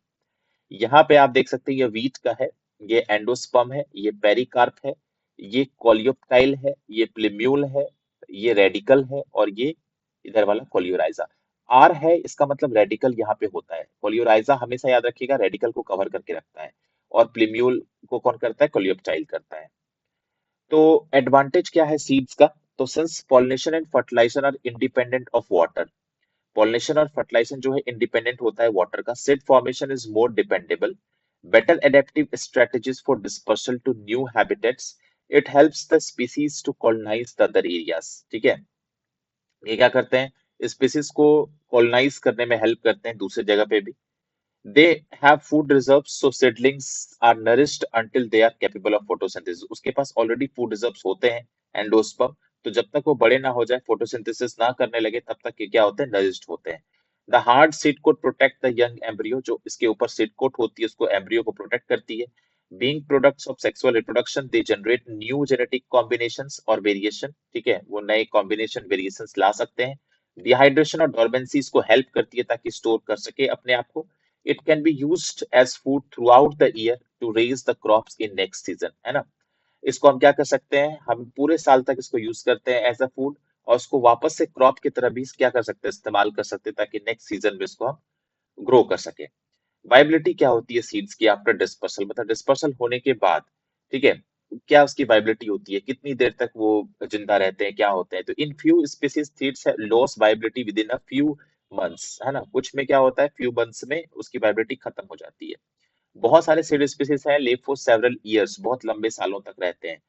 यहाँ पे आप देख सकते हैं ये वीट का है, ये एंडोस्पर्म है, ये पेरिकार्प है, ये कोलियोप्टाइल है, ये प्लिम्यूल है, ये रेडिकल है, और ये इधर वाला कोलियोराइजा। आर है इसका मतलब रेडिकल यहाँ पे होता है, कोलियोराइजा हमेशा याद रखिएगा रेडिकल को कवर करके रखता है, और प्लिम्यूल को कौन करता है, कोलियोप्टाइल करता है। तो एडवांटेज क्या है सीड्स का, तो since pollination and fertilization are independent of water, pollination और फर्टिलाइजेशन जो है इंडिपेंडेंट होता है वाटर का, seed formation is more dependable, better adaptive strategies for dispersal to new habitats, it helps the species to colonize the other areas. ठीक है, ये क्या करते हैं, स्पीसीज को कॉलोनाइज करने में हेल्प करते हैं दूसरी जगह पे भी। They have food reserves, so seedlings are nourished until they are capable of photosynthesis, उसके पास ऑलरेडी फूड रिजर्व्स होते हैं एंडोस्पर्म, तो जब तक वो बड़े ना हो जाए, फोटोसिंथेसिस ना करने लगे, तब तक ये क्या होते हैं, नरिश्ड होते हैं। The hard seed coat protect the young embryo, जो इसके ऊपर सीड कोट होती है उसको एम्ब्रियो को प्रोटेक्ट करती है। Being products of sexual reproduction, they generate new genetic combinations और वेरिएशन। ठीक है, वो नए कॉम्बिनेशन वेरिएशंस ला सकते हैं। डिहाइड्रेशन और डोरमेंसी इसको हेल्प करती है ताकि स्टोर कर सके अपने आप को। It can be used as food throughout the year to raise the crops in next season, है ना। इसको हम क्या कर सकते हैं, हम पूरे साल तक इसको यूज करते हैं एज अ फूड, और उसको वापस से क्रॉप की तरह भी क्या कर सकते हैं, इस्तेमाल कर सकते हैं, ताकि नेक्स्ट सीजन में इसको हम ग्रो कर सके। वाइबिलिटी क्या होती है सीड्स की आफ्टर डिस्पर्सल, मतलब डिस्पर्सल होने के बाद, ठीक है, क्या उसकी वाइबिलिटी होती है, कितनी देर तक वो जिंदा रहते हैं, क्या होते हैं। तो in few species seeds loss viability with in a few months, है ना, कुछ में क्या होता है, फ्यू मंथ्स में उसकी वाइबिलिटी खत्म हो जाती है। बहुत सारे सीड स्पीसीज हैं लिव फॉर सेवरल इयर्स, बहुत लंबे सालों तक रहते हैं।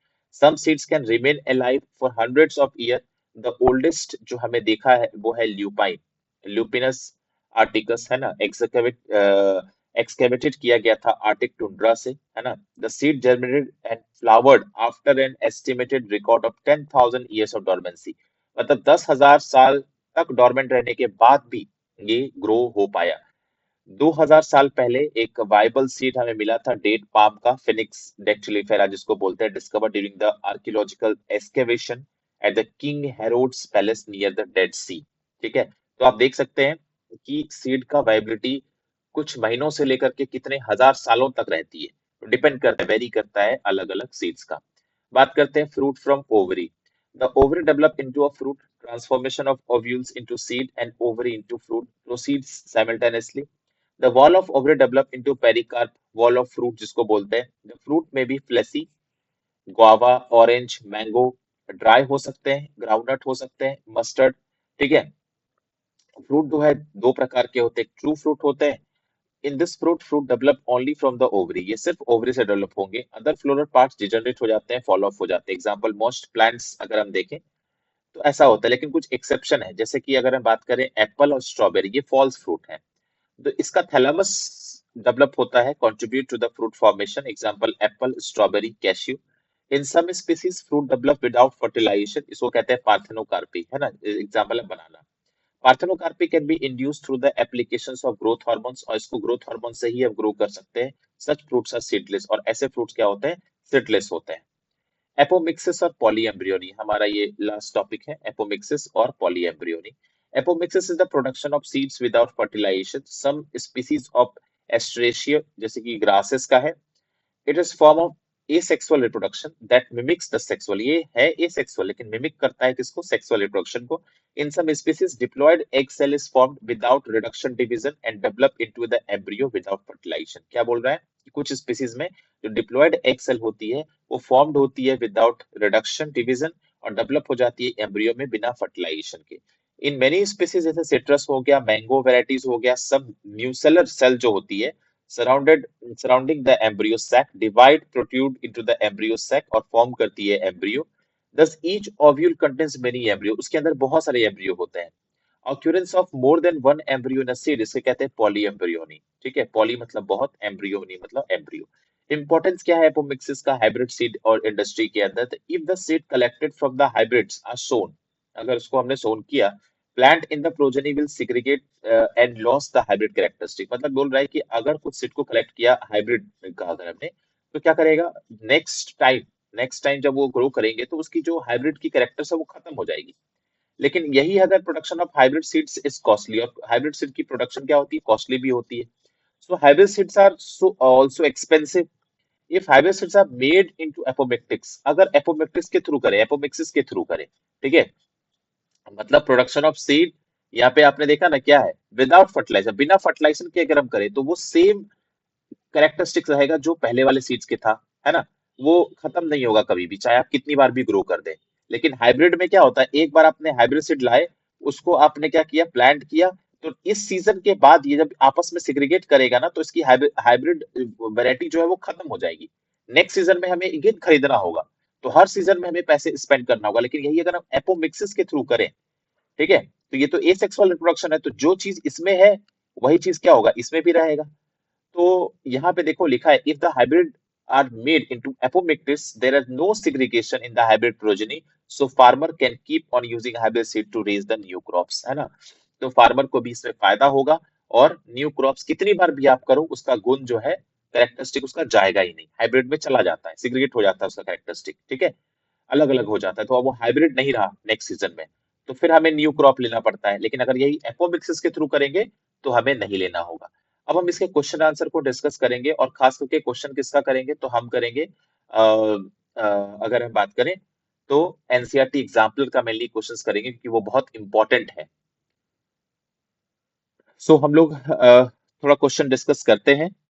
Some seeds can remain alive for hundreds of year. The oldest जो हमें देखा है वो है ल्यूपाइन, ल्यूपिनस आर्टिकस, है ना, एक्सकेवेटेड किया गया था आर्टिक टुंड्रा से, है ना। The seed germinated and flowered after an estimated record of 10,000 years of dormancy, मतलब 10,000 साल तक डोरमेंट रहने के बाद भी ये ग्रो हो पाया। 2000 साल पहले एक वाइबल सीड हमें मिला था डेट पाम का, फिनिक्स डेक्टिलिफेरा जिसको बोलते हैं, discover during the archaeological excavation at the King Herod's palace near the Dead Sea. ठीक है, तो आप देख सकते हैं कि सीड का वाइबिलिटी कुछ महीनों से लेकर के कितने हजार सालों तक रहती है, डिपेंड करता है, वेरी करता है अलग अलग सीड्स का। बात करते हैं fruit from ovary. The ovary develop into a fruit, transformation of ovules into seed and ovary into fruit proceeds simultaneously. The wall of ovary develop into pericarp, wall of fruit जिसको बोलते हैं। The fruit may be fleshy, guava, orange, mango, dry हो सकते हैं, groundnut हो सकते हैं, mustard. ठीक है, फ्रूट जो है दो प्रकार के होते हैं, ट्रू फ्रूट होते हैं। In this fruit develop only from the ovary, ये सिर्फ ओवरी से डेवलप होंगे, अदर फ्लोरल पार्ट्स डिजनरेट हो जाते हैं, फॉल ऑफ हो जाते हैं। एग्जांपल मोस्ट प्लांट्स अगर हम देखें तो ऐसा होता है, लेकिन कुछ एक्सेप्शन है, जैसे कि अगर हम बात करें एप्पल और स्ट्रॉबेरी, ये फॉल्स फ्रूट है, तो इसका थैलेमस डेवलप होता है, contribute to the fruit formation. Example apple, strawberry, cashew. In some species fruit develop without fertilisation, इसको कहते हैं पार्थेनोकार्पी, है ना। एग्जांपल है banana. Parthenocarpy can be induced through the applications of growth hormones, और इसको ग्रोथ हार्मोन से ही हम ग्रो कर सकते हैं। सच फ्रूट्स आर सीडलेस, और ऐसे फ्रूट्स क्या होते हैं, सीडलेस होते हैं। एपोमिक्सिस और पॉलीएम्ब्रियोनी, हमारा ये लास्ट टॉपिक है, एपोमिक्सिस और polyembryony. Apomixis is the production of seeds without fertilisation. Some species of Asteraceae जैसे कि ग्रासेस का है, it is form of asexual reproduction that mimics the sexual, ये है एसेक्सुअल लेकिन मिमिक करता है किसको, सेक्सुअल रिप्रोडक्शन को। In some species diploid egg cell is formed without reduction division and develop into the embryo without fertilisation. क्या बोल रहा है कि कुछ स्पीसीज में जो डिप्लॉयड एग सेल होती है वो फॉर्म्ड होती है विदाउट रिडक्शन डिवीजन और डेवलप हो जाती है एम्ब्रियो में बिना फर्टिलाइजेशन के। इन मेनी स्पीसीज जैसे सिट्रस हो गया, मैंगो वेराइटीज हो गया, सब न्यूसेलर सेल जो होती है surrounded surrounding the embryo sac divide protrude into the embryo sac और फॉर्म करती है embryo. thus each ovule contains many embryo, उसके अंदर बहुत सारे एम्ब्रियो होते हैं। occurrence of more than one embryo in a seed इसे कहते हैं पॉलीएम्ब्रियोनी। ठीक है, पॉली मतलब बहुत, एम्ब्रियोनी मतलब एम्ब्रियो। इंपॉर्टेंस क्या है एपोमिक्सिस का हाइब्रिड सीड और इंडस्ट्री के अंदर, if the seed collected from the hybrids are sown, अगर उसको हमने सोन किया, plant in the progeny will segregate and loss the hybrid characteristic, मतलब बोल रहा है कि अगर कुछ सीड को कलेक्ट किया हाइब्रिड का अगर हमने, तो क्या करेगा, नेक्स्ट टाइम जब वो ग्रो करेंगे तो उसकी जो हाइब्रिड की कैरेक्टर्स है वो खत्म हो जाएगी। लेकिन यही अगर production of hybrid seeds is costly, और हाइब्रिड सीड की प्रोडक्शन क्या होती है, कॉस्टली भी होती है। So hybrid seeds are so also expensive. If hybrid seeds are made into apomictics, अगर एपोमेक्टिक्स के थ्रू करें, एपोमिक्सिस के थ्रू करें, ठीक है, मतलब प्रोडक्शन ऑफ सीड, यहाँ पे आपने देखा ना क्या है, विदाउट फर्टिलाइजर, बिना फर्टिलाइजेशन के अगर हम करें तो वो सेम कैरेक्टरिस्टिक्स रहेगा जो पहले वाले सीड्स के था, है ना, वो खत्म नहीं होगा कभी भी, चाहे आप कितनी बार भी ग्रो कर दें। लेकिन हाइब्रिड में क्या होता है, एक बार आपने हाइब्रिड सीड लाए, उसको आपने क्या किया, प्लांट किया, तो इस सीजन के बाद ये जब आपस में सिग्रीगेट करेगा ना, तो इसकी हाइब्रिड वैरायटी जो है वो खत्म हो जाएगी। नेक्स्ट सीजन में हमें अगेन खरीदना होगा, तो हर सीजन में हमें पैसे स्पेंड करना होगा। लेकिन यही अगर हम एपोमिक्सिस के थ्रू करें, ठीक है, तो ये तो एसेक्सुअल रिप्रोडक्शन है, तो जो चीज इसमें है वही चीज क्या होगा, इसमें भी रहेगा। तो यहाँ पे देखो लिखा है, if the hybrid are made into apomictics there is no segregation in the hybrid progeny, so farmer can keep on using hybrid seed to raise the new crops, है ना। तो फार्मर को भी इसमें फायदा होगा, और न्यू क्रॉप्स कितनी बार भी आप करो उसका गुण जो है, कैरेक्टरिस्टिक उसका जाएगा ही नहीं, हाइब्रिड में चला जाता है, सिग्रीगेट हो जाता है उसका कैरेक्टरिस्टिक, ठीक है, अलग अलग हो जाता है, तो अब वो हाइब्रिड नहीं रहा नेक्स्ट सीजन में, तो फिर हमें न्यू क्रॉप लेना पड़ता है। लेकिन अगर यही एपोमिक्सिस के थ्रू करेंगे तो हमें नहीं लेना होगा। अब हम इसके क्वेश्चन आंसर को डिस्कस करेंगे, और खास करके क्वेश्चन किसका करेंगे, तो हम करेंगे अगर हम बात करें तो एनसीईआरटी एग्जाम्पल का मेनली क्वेश्चंस करेंगे, क्योंकि वो बहुत इंपॉर्टेंट है। सो हम लोग थोड़ा क्वेश्चन डिस्कस करते हैं।